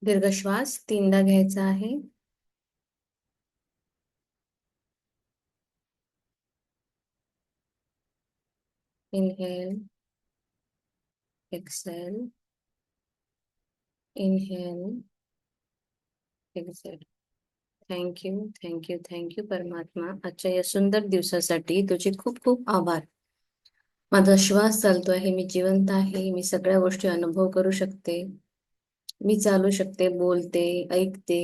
दीर्घ श्वास 3दा घ्यायचा आहे. Inhale, exhale, inhale, exhale. Thank you, thank you, thank you परमात्मा. आजच्या या सुंदर दिवसासाठी तुझे खूप खूप आभार. माझा श्वास चालतो आहे, मी जिवंत आहे, मी सगळ्या गोष्टी अनुभव करू शकते, मी चालू शकते, बोलते, ऐकते.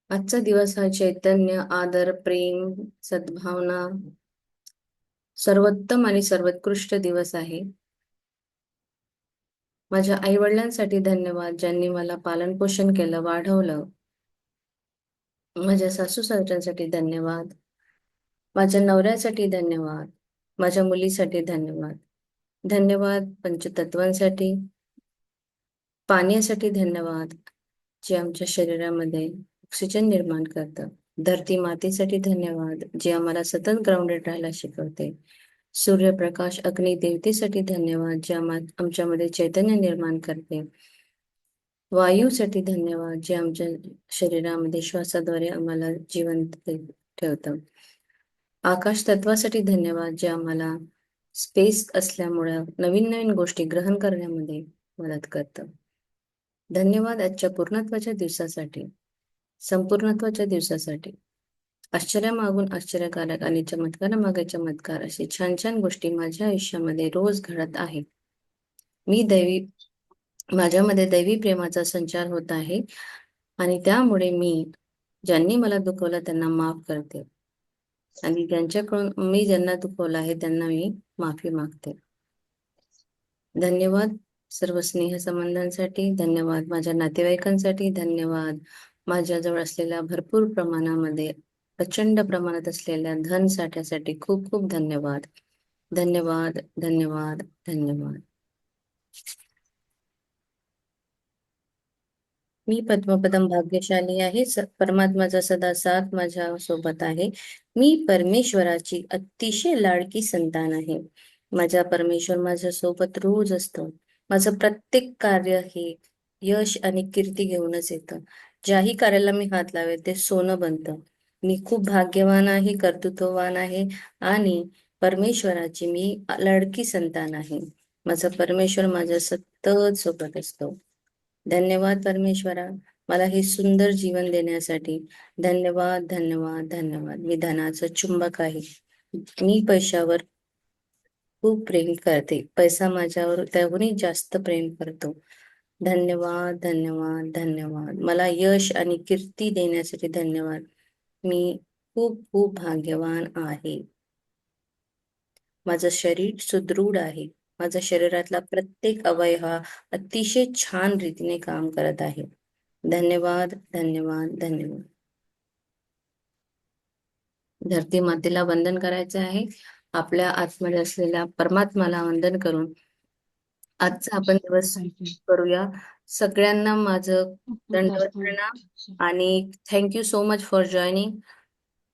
आजचा दिवस हा चैतन्य, आदर, प्रेम, सद्भावना, सर्वोत्तम आणि सर्वोत्कृष्ट दिवस आहे. माझ्या आई वडिलांसाठी धन्यवाद, ज्यांनी मला पालन पोषण केलं, वाढवलं. माझ्या सासू सासऱ्यांसाठी धन्यवाद, माझ्या नवऱ्यासाठी धन्यवाद, माझ्या मुलीसाठी धन्यवाद. धन्यवाद पंचतत्वांसाठी, पाण्यासाठी धन्यवाद, जे आमच्या शरीरामध्ये ऑक्सिजन निर्माण करतं. धरती मातेसाठी धन्यवाद, जे आम्हाला सतत ग्राउंडेड राहायला शिकवते. सूर्यप्रकाश अग्नी देवतेसाठी धन्यवाद, जे आमच्यामध्ये चैतन्य निर्माण करते. वायूसाठी धन्यवाद, जे आमच्या शरीरामध्ये श्वासाद्वारे आम्हाला जिवंत ठेवतं. आकाश तत्वासाठी धन्यवाद, जे आम्हाला स्पेस असल्यामुळं नवीन नवीन गोष्टी ग्रहण करण्यामध्ये मदत करतं. धन्यवाद आजच्या पूर्णत्वाच्या दिवसासाठी, संपूर्णत्वाच्या दिवसासाठी. आश्चर्यामागून आश्चर्यकारक आणि चमत्कारामागे चमत्कार अशी छान छान गोष्टी माझ्या आयुष्यामध्ये रोज घडत आहेत. माझ्यामध्ये दैवी प्रेमाचा संचार होत आहे आणि त्यामुळे ज्यांनी मला दुखवलं त्यांना माफ करते आणि ज्यांच्याकडून मी ज्यांना दुखवलं आहे त्यांना मी माफी मागते. धन्यवाद सर्व स्नेहसंबंधांसाठी, धन्यवाद माझ्या नातेवाईकांसाठी, धन्यवाद माझ्याजवळ असलेल्या भरपूर प्रमाणामध्ये प्रचंड प्रमाणात असलेल्या धनसाठ्यासाठी खूप खूप धन्यवाद. धन्यवाद, धन्यवाद, धन्यवाद. मी पद्मपदम भाग्यशाली आहे. परमात्माचा सदा साथ माझ्या सोबत आहे. मी परमेश्वराची अतिशय लाडकी संतान आहे. माझा परमेश्वर माझ्या सोबत रोज असतो. माझं प्रत्येक कार्य हे यश आणि कीर्ती घेऊनच येतं. ज्याही कार्याला मी हात लावेल ते सोनं बनतं. मी खूप भाग्यवान आहे, कर्तृत्ववान आहे आणि परमेश्वराची मी लाडकी संतान आहे. माझा परमेश्वर माझ्या सतत सोबत असतो. धन्यवाद परमेश्वरा, मला हे सुंदर जीवन देण्यासाठी. धन्यवाद, धन्यवाद, धन्यवाद. मी धनाचं चुंबक आहे. मी पैशावर खूप प्रेम करते. पैसा माझ्यावर त्याहूनही जास्त प्रेम करतो. धन्यवाद, धन्यवाद, धन्यवाद. मला यश आणि कीर्ती देण्यासाठी धन्यवाद. मी खूप खूप भाग्यवान आहे. माझं शरीर सुदृढ आहे. माझ्या शरीरातला प्रत्येक अवयव हा अतिशय छान रीतीने काम करत आहे. धन्यवाद, धन्यवाद, धन्यवाद. धरती मातेला वंदन करायचं आहे. आपल्या आतमध्ये असलेल्या परमात्म्याला वंदन करून आजचा आपण दिवस करूया. सगळ्यांना माझं दंडवत प्रणाम आणि thank you so much for joining.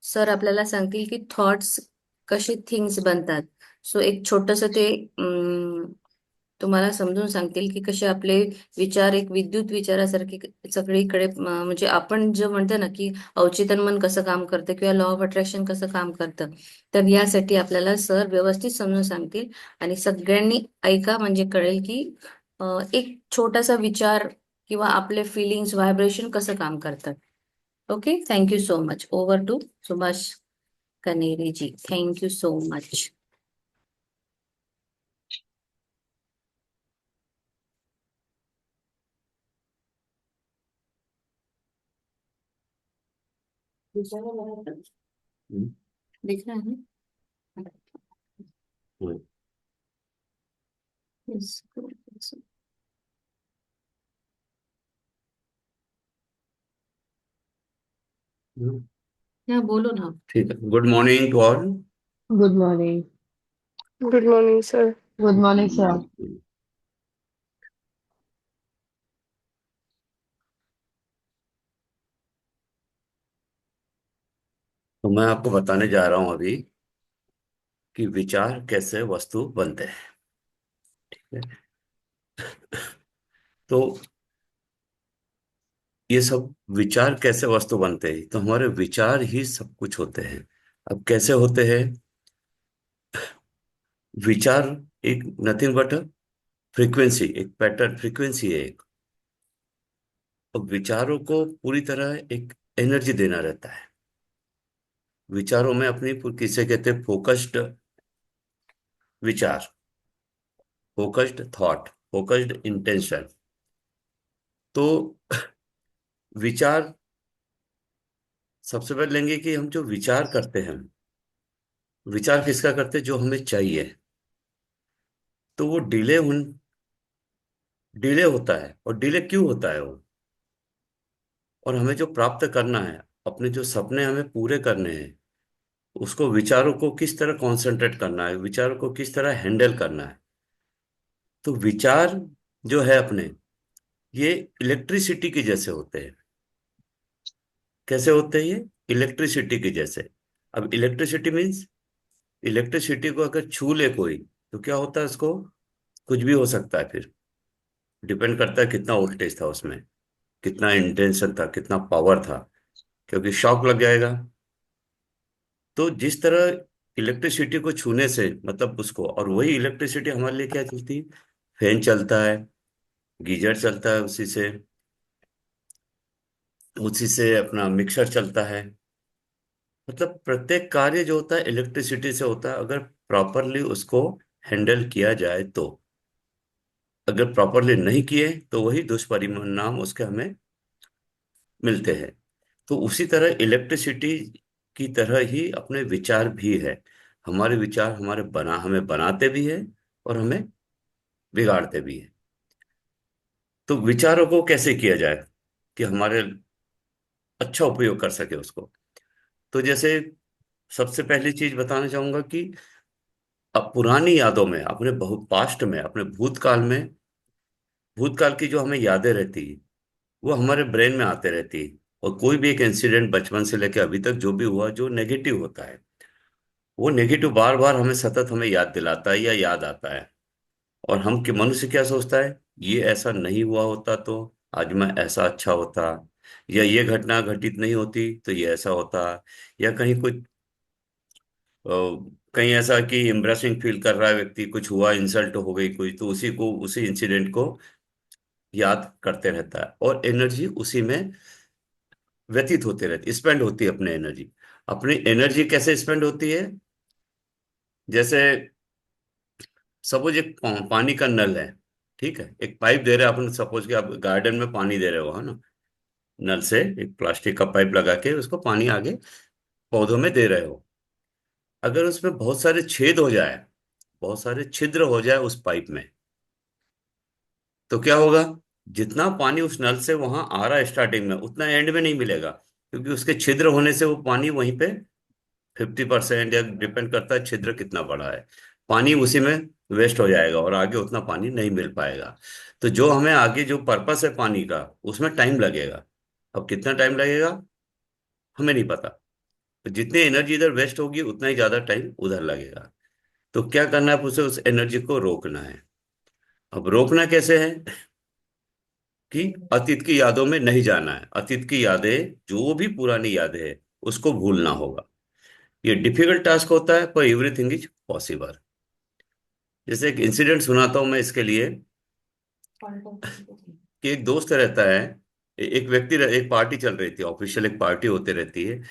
Sir आपल्याला सांगतील की थॉट्स कसे थिंग्स बनतात. सो एक छोटस ते तुम्हाला समजून सांगतील की कसे आपले विचार एक विद्युत विचारासारखे सगळीकडे म्हणजे आपण जे म्हणतो ना की अवचेतन मन कसं काम करतं किंवा लॉ ऑफ अट्रॅक्शन कसं काम करतं, तर यासाठी आपल्याला सर व्यवस्थित समजून सांगतील आणि सगळ्यांनी ऐका म्हणजे कळेल की एक छोटासा विचार किंवा आपले फिलिंग्स व्हायब्रेशन कसं काम करतात. Okay, thank you so much. Over to Subhash Kaneri ji. Thank you so much. दिखला है. Yes. या बोलो ना. ठीक है. Good morning to all. Good morning. Good morning, sir. Good morning, sir. तो मैं आपको बताने जा रहा हूं अभी कि विचार कैसे वस्तु बनते हैं. ठीक है. तो ये सब विचार कैसे वस्तु बनते हैं? तो हमारे विचार ही सब कुछ होते हैं। अब कैसे होते हैं विचार? एक नथिंग बट फ्रीक्वेंसी, एक पैटर्न फ्रीक्वेंसी है एक। अब विचारों को पूरी तरह एक एनर्जी देना रहता है। विचारों में अपनी किसे कहते हैं फोकस्ड विचार, फोकस्ड थॉट, फोकस्ड इंटेंशन। तो विचार सबसे पहले लेंगे कि हम जो विचार करते हैं, विचार किसका करते हैं? जो हमें चाहिए। तो वो डिले होता है। और डिले क्यों होता है वो? और हमें जो प्राप्त करना है, अपने जो सपने हमें पूरे करने हैं, उसको विचारों को किस तरह कंसंट्रेट करना है, विचारों को किस तरह हैंडल करना है। तो विचार जो है अपने, ये इलेक्ट्रिसिटी के जैसे होते हैं। कैसे होते हैं ये? इलेक्ट्रिसिटी के जैसे। अब इलेक्ट्रिसिटी मीन्स, इलेक्ट्रिसिटी को अगर छू ले कोई, तो क्या होता है उसको? कुछ भी हो सकता है। फिर डिपेंड करता है कितना वोल्टेज था उसमें, कितना इंटेंशन था, कितना पावर था, क्योंकि शॉक लग जाएगा। तो जिस तरह इलेक्ट्रिसिटी को छूने से मतलब उसको, और वही इलेक्ट्रिसिटी हमारे लिए क्या चलती है? फैन चलता है, गीजर चलता है, उसी से अपना मिक्सर चलता है। मतलब प्रत्येक कार्य जो होता है इलेक्ट्रिसिटी से होता है, अगर प्रॉपरली उसको हैंडल किया जाए तो। अगर प्रॉपरली नहीं किए तो वही दुष्परिणाम उसके हमें मिलते हैं। तो उसी तरह इलेक्ट्रिसिटी की तरह ही अपने विचार भी है। हमारे विचार हमें बनाते भी है और हमें बिगाड़ते भी है। तो विचारों को कैसे किया जाए कि हमारे अच्छा उपयोग कर सके उसको? तो जैसे सबसे पहली चीज बताना चाहूंगा कि अब पुरानी यादों में, अपने बहुत पास्ट में, अपने भूतकाल में, भूतकाल की जो हमें यादें रहती है, वो हमारे ब्रेन में आते रहती है। और कोई भी एक इंसिडेंट बचपन से लेकर अभी तक जो भी हुआ, जो नेगेटिव होता है, वो नेगेटिव बार बार हमें सतत हमें याद दिलाता है या याद आता है। और हम कि मनुष्य क्या सोचता है, ये ऐसा नहीं हुआ होता तो आज मैं ऐसा अच्छा होता, या ये घटना घटित नहीं होती तो ये ऐसा होता, या कहीं कुछ कहीं ऐसा कि एम्ब्रेसिंग फील कर रहा है व्यक्ति, कुछ हुआ, इंसल्ट हो गई कोई, तो उसी इंसिडेंट को याद करते रहता है। और एनर्जी उसी में व्यतीत होते रहती, स्पेंड होती है अपनी एनर्जी। अपनी एनर्जी कैसे स्पेंड होती है? जैसे सपोज एक पानी का नल है, ठीक है, एक पाइप दे रहे हैं अपन, सपोज कि आप गार्डन में पानी दे रहे हो, है ना। नल से एक प्लास्टिक का पाइप लगा के उसको पानी आगे पौधों में दे रहे हो। अगर उसमें बहुत सारे छेद हो जाए, बहुत सारे छिद्र हो जाए उस पाइप में, तो क्या होगा? जितना पानी उस नल से वहां आ रहा है स्टार्टिंग में, उतना एंड में नहीं मिलेगा, क्योंकि उसके छिद्र होने से वो पानी वहीं पे 50%, या डिपेंड करता है छिद्र कितना बड़ा है, पानी उसी में वेस्ट हो जाएगा और आगे उतना पानी नहीं मिल पाएगा। तो जो हमें आगे जो पर्पस है पानी का, उसमें टाइम लगेगा। अब कितना टाइम लगेगा हमें नहीं पता। तो जितनी एनर्जी इधर वेस्ट होगी उतना ही ज्यादा टाइम उधर लगेगा। तो क्या करना है? उसे उस एनर्जी को रोकना है। अब रोकना कैसे है? कि अतीत की यादों में नहीं जाना है। अतीत की यादें, जो भी पुरानी यादें है, उसको भूलना होगा। ये डिफिकल्ट टास्क होता है, पर एवरीथिंग इज पॉसिबल। जैसे एक इंसिडेंट सुनाता हूं मैं इसके लिए, कि एक दोस्त रहता है, एक पार्टी चल रही थी, ऑफिशियल एक पार्टी होती रहती है।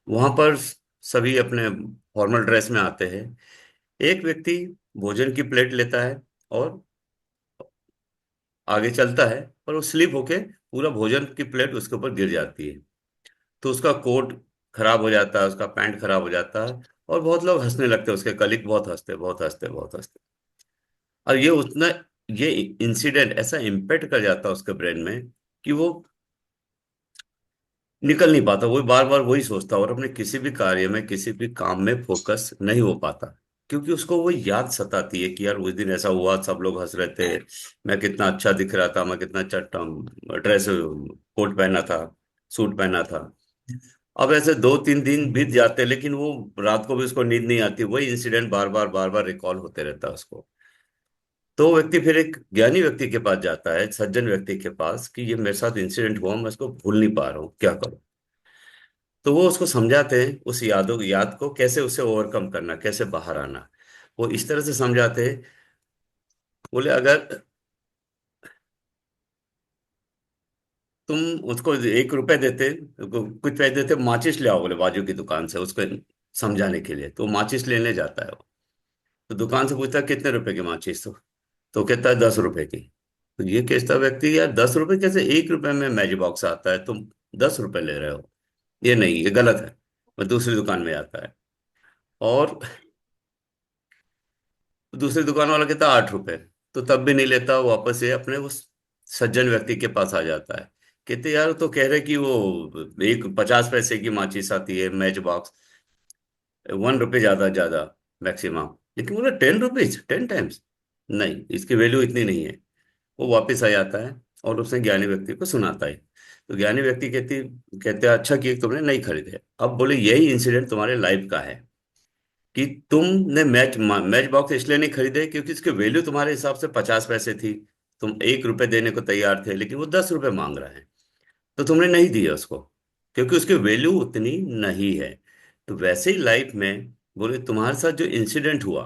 वहां पर सभी अपने फॉर्मल ड्रेस में आते हैं। एक व्यक्ति भोजन की प्लेट लेता है और आगे चलता है, पर वो स्लिप होके पूरा भोजन की प्लेट उसके ऊपर गिर जाती है। तो उसका कोट खराब हो जाता है, उसका पैंट खराब हो जाता है, और बहुत लोग हंसने लगते हैं, उसके कलीग बहुत हंसते, बहुत हंसते, बहुत हंसते। और ये इंसिडेंट ऐसा इम्पेक्ट कर जाता है उसके ब्रेन में कि वो निकल नहीं पाता, वो बार बार वही सोचता, और अपने किसी भी कार्य में, किसी भी काम में फोकस नहीं हो पाता, क्योंकि उसको वो याद सताती है कि यार उस दिन ऐसा हुआ, सब लोग हंस रहे थे, मैं कितना अच्छा दिख रहा था, मैं कितना अच्छा ड्रेस कोट पहना था, सूट पहना था। अब ऐसे 2-3 दिन बीत जाते हैं, लेकिन वो रात को भी उसको नींद नहीं आती, वही इंसिडेंट बार बार बार बार रिकॉल होते रहता है उसको। तो वो व्यक्ति फिर एक ज्ञानी व्यक्ति के पास जाता है, सज्जन व्यक्ति के पास, कि ये मेरे साथ इंसिडेंट हुआ, मैं इसको भूल नहीं पा रहा हूँ, क्या करूं। तो वो उसको समझाते हैं उस याद को कैसे उसे ओवरकम करना, कैसे बाहर आना। वो इस तरह से समझाते हैं, बोले अगर तुम उसको 1 रुपए देते, कुछ पैसे देते, माचिस ले आओ बोले बाजू की दुकान से उसको समझाने के लिए, तो माचिस लेने जाता है वो। तो दुकान से पूछता है कितने रुपए की माचिस, तो कहता है 10 रुपए की। तो ये कहता व्यक्ति, यार 10 रुपए कैसे, 1 रुपए में मैजिक बॉक्स आता है, तुम 10 रुपए ले रहे हो, ये नहीं, ये गलत है। मैं दूसरी दुकान में आता है, और दूसरी दुकान वाला कहता 8 रुपए। तो तब भी नहीं लेता, वो वापस से अपने उस सज्जन व्यक्ति के पास आ जाता है। कहते यार तो कह रहे कि वो एक 50 पैसे की माचिस आती है मैच बॉक्स, 1 रुपए ज्यादा ज्यादा मैक्सिमम, लेकिन बोला 10 रुपीज, 10 टाइम्स, नहीं इसकी वैल्यू इतनी नहीं है। वो वापस आ जाता है और उसने ज्ञानी व्यक्ति को सुनाता है। तो ज्ञानी व्यक्ति कहते हैं अच्छा कि तुमने नहीं खरीदे। अब बोले यही इंसिडेंट तुम्हारे लाइफ का है, कि तुमने मैच बॉक्स इसलिए नहीं खरीदे क्योंकि इसकी वैल्यू तुम्हारे हिसाब से 50 पैसे थी, तुम 1 रुपए देने को तैयार थे, लेकिन वो 10 रुपए मांग रहा है, तो तुमने नहीं दिया उसको, क्योंकि उसकी वैल्यू उतनी नहीं है। तो वैसे ही लाइफ में बोले तुम्हारे साथ जो इंसिडेंट हुआ,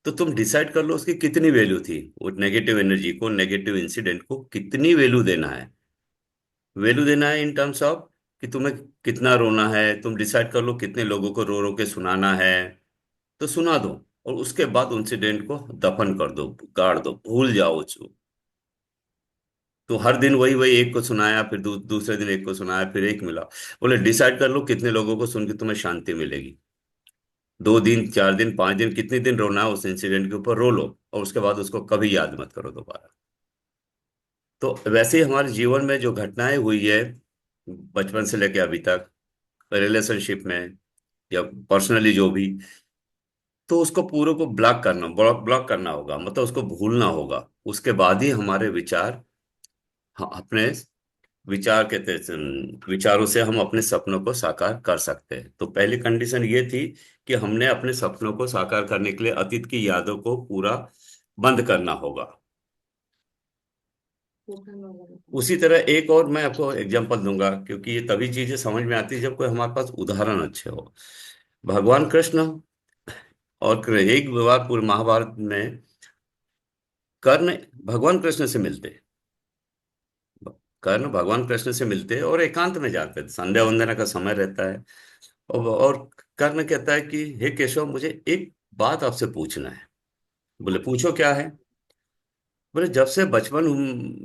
तो तुम डिसाइड कर लो उसकी कितनी वैल्यू थी, वो नेगेटिव एनर्जी को, नेगेटिव इंसिडेंट को कितनी वैल्यू देना है। वैल्यू देना है इन टर्म्स ऑफ कि तुम्हें कितना रोना है, तुम डिसाइड कर लो कितने लोगों को रो रो के सुनाना है, तो सुना दो। और उसके बाद इंसिडेंट को दफन कर दो, गाड़ दो, भूल जाओ उसको। तो हर दिन वही वही एक को सुनाया, फिर दूसरे दिन एक को सुनाया, फिर एक मिला। बोले डिसाइड कर लो कितने लोगों को सुन के तुम्हें शांति मिलेगी। 2 दिन, 4 दिन, 5 दिन, कितने दिन रोना है उस इंसिडेंट के ऊपर, रो लो, और उसके बाद उसको कभी याद मत करो दोबारा। तो वैसे ही हमारे जीवन में जो घटनाएं हुई है, बचपन से लेके अभी तक, रिलेशनशिप में या पर्सनली जो भी, तो उसको पूरे को ब्लॉक करना होगा, मतलब उसको भूलना होगा। उसके बाद ही हमारे विचार, अपने विचार के विचारों से हम अपने सपनों को साकार कर सकते हैं। तो पहली कंडीशन ये थी कि हमने अपने सपनों को साकार करने के लिए अतीत की यादों को पूरा बंद करना होगा। उसी तरह एक और मैं आपको एग्जांपल दूंगा, क्योंकि ये तभी चीजें समझ में आती है जब कोई हमारे पास उदाहरण अच्छे हो। भगवान कृष्ण और एक बार पूरे महाभारत में कर्ण भगवान कृष्ण से मिलते कर्ण भगवान कृष्ण से मिलते और एकांत में जाते थे, संध्या वंदना का समय रहता है। और कर्ण कहता है कि हे केशव, मुझे एक बात आपसे पूछना है। बोले पूछो क्या है। बोले जब से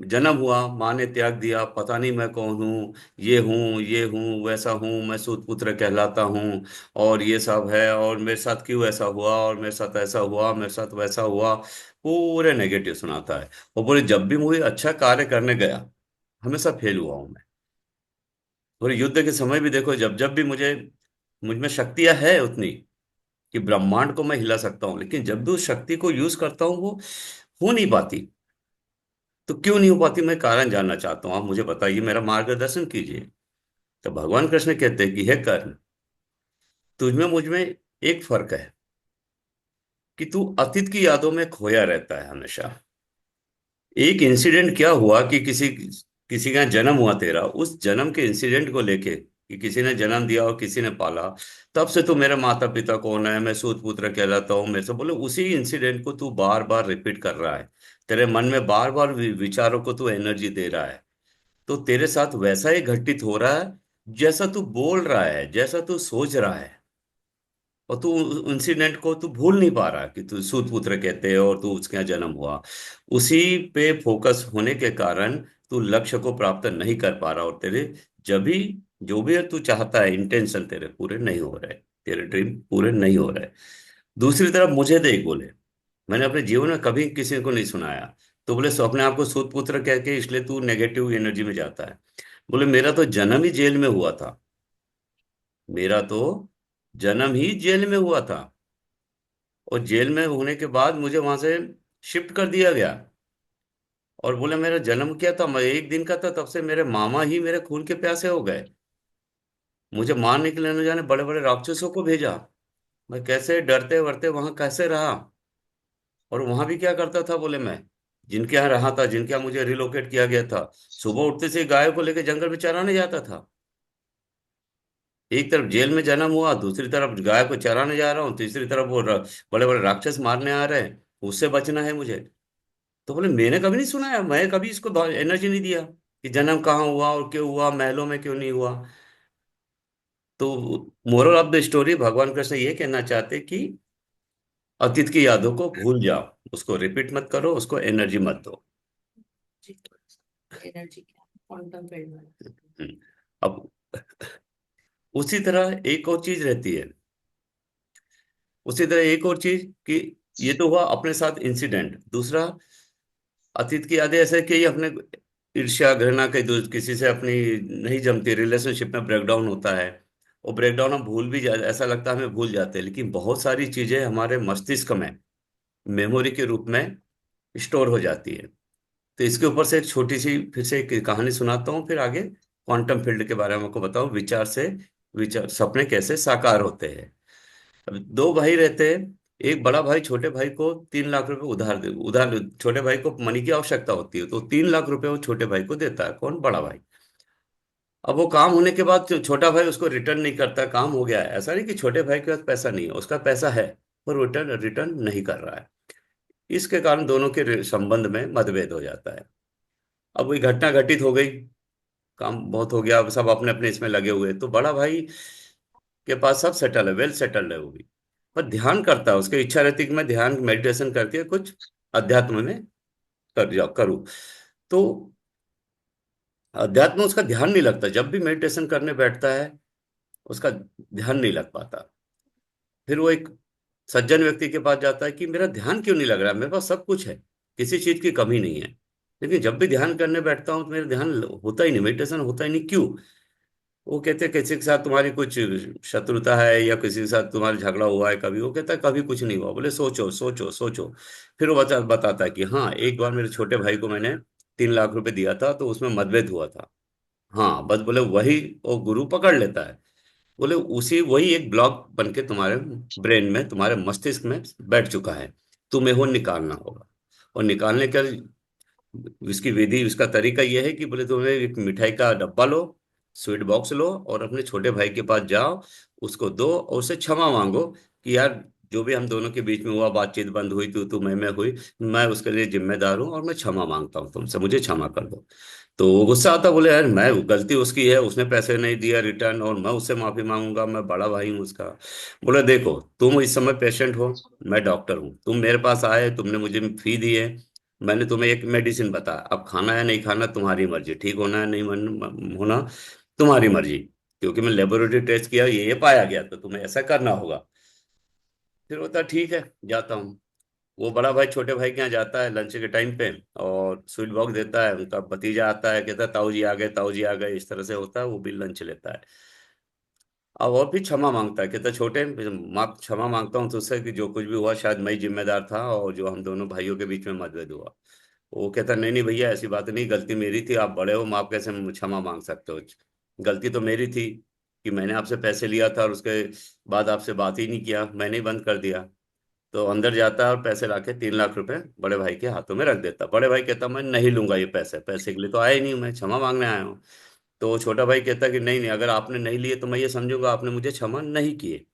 जन्म हुआ, माँ ने त्याग दिया, पता नहीं मैं कौन हूँ, ये हूँ वैसा हूँ, मैं सूत पुत्र कहलाता हूँ, और ये सब है, और मेरे साथ क्यों ऐसा हुआ, और मेरे साथ ऐसा हुआ, मेरे साथ वैसा हुआ। पूरे नेगेटिव सुनाता है। और बोले जब भी मुझे अच्छा कार्य करने गया, हमेशा फेल हुआ हूं मैं। और युद्ध के समय भी देखो, जब जब भी मुझ में शक्तियां है उतनी कि ब्रह्मांड को मैं हिला सकता हूँ, लेकिन जब भी उस शक्ति को यूज करता हूँ वो हो नहीं पाती। तो क्यों नहीं हो पाती, मैं कारण जानना चाहता हूँ, आप मुझे बताइए, मेरा मार्गदर्शन कीजिए। तो भगवान कृष्ण कहते हैं कि हे कर्ण, तुझमें मुझ में एक फर्क है, कि तू अतीत की यादों में खोया रहता है हमेशा। एक इंसिडेंट क्या हुआ कि किसी का जन्म हुआ तेरा, उस जन्म के इंसिडेंट को लेके, कि किसी ने जन्म दिया और किसी ने पाला, तब से तू मेरे माता पिता कौन है, मैं सूत पुत्र कहलाता हूँ, मेरे से बोले उसी इंसिडेंट को तू बार बार रिपीट कर रहा है। तेरे मन में बार बार विचारों को तू एनर्जी दे रहा है। तो तेरे साथ वैसा ही घटित हो रहा है, जैसा तू बोल रहा है, जैसा तू सोच रहा है। और तू इंसिडेंट को तू भूल नहीं पा रहा कि तू सूत पुत्र कहते हैं और तू उसके यहाँ जन्म हुआ। उसी पे फोकस होने के कारण तू लक्ष्य को प्राप्त नहीं कर पा रहा, और तेरे जब भी जो भी तू चाहता है इंटेंशन तेरे पूरे नहीं हो रहे, तेरे ड्रीम पूरे नहीं हो रहे। दूसरी तरफ मुझे देख, बोले मैंने अपने जीवन में कभी किसी को नहीं सुनाया। तो बोले सो अपने आप को सूत पुत्र कह के इसलिए तू नेगेटिव एनर्जी में जाता है। बोले मेरा तो जन्म ही जेल में हुआ था, मेरा तो जन्म ही जेल में हुआ था, और जेल में होने के बाद मुझे वहां से शिफ्ट कर दिया गया। और बोले मेरा जन्म क्या था, मैं एक दिन का था, तब से मेरे मामा ही मेरे खून के प्यासे हो गए, मुझे मारने के लिए न जाने बड़े बड़े राक्षसों को भेजा। मैं कैसे डरते वरते वहां कैसे रहा। और वहां भी क्या करता था बोले, मैं जिनके यहाँ रहा था, जिनके यहाँ मुझे रिलोकेट किया गया था, सुबह उठते से गाय को लेकर जंगल में चराने जाता था। एक तरफ जेल में जन्म हुआ, दूसरी तरफ गाय को चराने जा रहा हूँ, तीसरी तरफ वो बड़े बड़े राक्षस मारने आ रहे हैं, उससे बचना है मुझे। तो बोले मैंने कभी नहीं सुना है, मैं कभी इसको एनर्जी नहीं दिया कि जन्म कहाँ हुआ और क्यों हुआ, महलों में क्यों नहीं हुआ। तो मोरल ऑफ द स्टोरी भगवान कृष्ण ये कहना चाहते कि अतीत की यादों को भूल जाओ, उसको रिपीट मत करो, उसको एनर्जी मत दो। एनर्जी क्या, क्वांटम फील्ड वाला। हम्म। अब उसी तरह एक और चीज रहती है, उसी तरह एक और चीज कि ये तो हुआ अपने साथ इंसिडेंट। दूसरा, अतीत की यादें ऐसे कि अपने ईर्ष्या घृणा किसी से अपनी नहीं जमती, रिलेशनशिप में ब्रेकडाउन होता है। और ब्रेकडाउन हम भूल भी जा, ऐसा लगता है हमें भूल जाते हैं, लेकिन बहुत सारी चीजें हमारे मस्तिष्क में मेमोरी के रूप में स्टोर हो जाती है। तो इसके ऊपर से एक छोटी सी फिर से एक कहानी सुनाता हूँ, फिर आगे क्वांटम फील्ड के बारे में आपको बताऊं, विचार से विचार सपने कैसे साकार होते हैं। अब दो भाई रहते हैं। एक बड़ा भाई छोटे भाई को 3 लाख रुपए उधार छोटे भाई को मनी की आवश्यकता होती है, तो 3 लाख रुपए वो छोटे भाई को देता है। कौन? बड़ा भाई। अब वो काम होने के बाद जो छोटा भाई उसको रिटर्न नहीं करता, काम हो गया है, ऐसा नहीं कि छोटे भाई के पास पैसा नहीं है, उसका पैसा है, पर रिटर्न रिटर्न नहीं कर रहा है। इसके कारण दोनों के संबंध में मतभेद हो जाता है। अब वही घटना घटित हो गई, काम बहुत हो गया, अब सब अपने अपने इसमें लगे हुए, तो बड़ा भाई के पास सब सेटल है, वेल सेटल्ड है वो भी, पर ध्यान करता है, उसकी इच्छा रहती है कि मैं ध्यान मेडिटेशन करके कुछ अध्यात्म में करूँ। तो अध्यात्म में उसका ध्यान नहीं लगता, जब भी मेडिटेशन करने बैठता है उसका ध्यान नहीं लग पाता। फिर वो एक सज्जन व्यक्ति के पास जाता है कि मेरा ध्यान क्यों नहीं लग रहा है, मेरे पास सब कुछ है, किसी चीज की कमी नहीं है, लेकिन जब भी ध्यान करने बैठता हूँ तो मेरा ध्यान होता ही नहीं, मेडिटेशन होता ही नहीं, क्यों? वो कहते हैं किसी के साथ तुम्हारी कुछ शत्रुता है या किसी के साथ तुम्हारा झगड़ा हुआ है कभी? वो कहता है कभी कुछ नहीं हुआ। बोले सोचो सोचो सोचो। फिर वो बताता है कि हाँ, एक बार मेरे छोटे भाई को मैंने 3 लाख रुपए दिया था, तो उसमें मतभेद हुआ था। हाँ बस, बोले वही वो गुरु पकड़ लेता है। बोले उसी वही एक ब्लॉक बन के तुम्हारे ब्रेन में, तुम्हारे मस्तिष्क में बैठ चुका है, तुम्हें वो निकालना होगा। और निकालने का इसकी विधि, उसका तरीका यह है कि बोले तुम्हें एक मिठाई का डब्बा लो, स्वीट बॉक्स लो, और अपने छोटे भाई के पास जाओ, उसको दो और उससे क्षमा मांगो कि यार जो भी हम दोनों के बीच में हुआ, बातचीत बंद हुई, तू मैं हुई, मैं उसके लिए जिम्मेदार हूँ और मैं क्षमा मांगता हूँ तुमसे, मुझे क्षमा कर दो। तो वो गुस्सा आता, बोले यार मैं गलती उसकी है, उसने पैसे नहीं दिया रिटर्न और मैं उससे माफी मांगूंगा, मैं बड़ा भाई हूँ उसका। बोले देखो, तुम इस समय पेशेंट हो, मैं डॉक्टर हूँ, तुम मेरे पास आए, तुमने मुझे फी दी है, मैंने तुम्हें एक मेडिसिन बताया, अब खाना है नहीं खाना तुम्हारी मर्जी, ठीक होना है नहीं होना तुम्हारी मर्जी, क्योंकि मैं लेबोरेटरी टेस्ट किया, ये पाया गया, तो तुम्हें ऐसा करना होगा। फिर होता ठीक है, जाता हूँ। वो बड़ा भाई छोटे भाई के यहाँ जाता है लंच के टाइम पे, और स्वीट बॉक्स देता है, उनका भतीजा आता है, कहता है ताऊ जी आ गए, ताऊ जी आ गए, इस तरह से होता है, वो भी लंच लेता है। अब और भी क्षमा मांगता है, कहता है छोटे, माँ क्षमा मांगता हूँ तुझसे कि जो कुछ भी हुआ शायद मैं ही जिम्मेदार था, और जो हम दोनों भाइयों के बीच में मतभेद हुआ। वो कहता नहीं नहीं भैया, ऐसी बात नहीं, गलती मेरी थी, आप बड़े हो, आप कैसे क्षमा मांग सकते हो? गलती तो मेरी थी कि मैंने आपसे पैसे लिया था और उसके बाद आपसे बात ही नहीं किया, मैंने ही बंद कर दिया। तो अंदर जाता है और पैसे लाके 3 लाख रुपए बड़े भाई के हाथों में रख देता। बड़े भाई कहता मैं नहीं लूंगा ये पैसे, पैसे के लिए तो आया ही नहीं हूं, मैं क्षमा मांगने आया हूँ। तो वो छोटा भाई कहता कि नहीं नहीं, अगर आपने नहीं लिए तो मैं ये समझूंगा आपने मुझे क्षमा नहीं किए।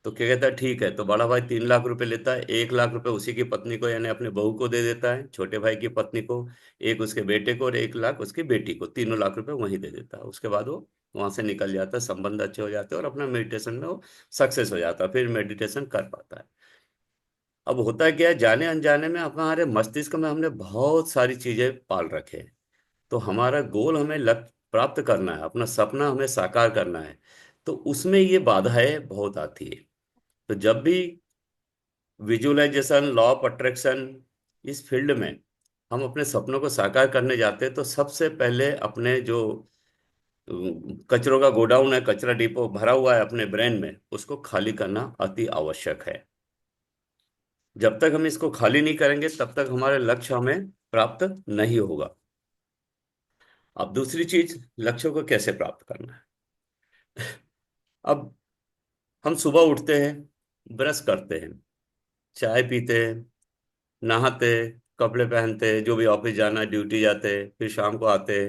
तो क्या कहता है ठीक है, तो बड़ा भाई 3 लाख रुपए लेता है, 1 लाख रुपए उसी की पत्नी को यानी अपने बहू को दे देता है, छोटे भाई की पत्नी को, एक उसके बेटे को, और 1 लाख उसकी बेटी को, 3 लाख रुपए वहीं दे देता है। उसके बाद वो वहां से निकल जाता है, संबंध अच्छे हो जाते हैं और अपना मेडिटेशन में वो सक्सेस हो जाता है, फिर मेडिटेशन कर पाता है। अब होता क्या है, जाने अनजाने में हमारे मस्तिष्क में हमने बहुत सारी चीजें पाल रखे हैं। तो हमारा गोल, हमें लक्ष्य प्राप्त करना है, अपना सपना हमें साकार करना है, तो उसमें ये बाधाएं बहुत आती है। तो जब भी विजुअलाइजेशन, लॉ ऑफ अट्रैक्शन, इस फील्ड में हम अपने सपनों को साकार करने जाते हैं, तो सबसे पहले अपने जो कचरों का गोडाउन है, कचरा डिपो भरा हुआ है अपने ब्रेन में, उसको खाली करना अति आवश्यक है। जब तक हम इसको खाली नहीं करेंगे तब तक हमारे लक्ष्य हमें प्राप्त नहीं होगा। अब दूसरी चीज, लक्ष्यों को कैसे प्राप्त करना है। अब हम सुबह उठते हैं, ब्रश करते हैं, चाय पीते हैं, नहाते, कपड़े पहनते, जो भी ऑफिस जाना, ड्यूटी जाते, फिर शाम को आते,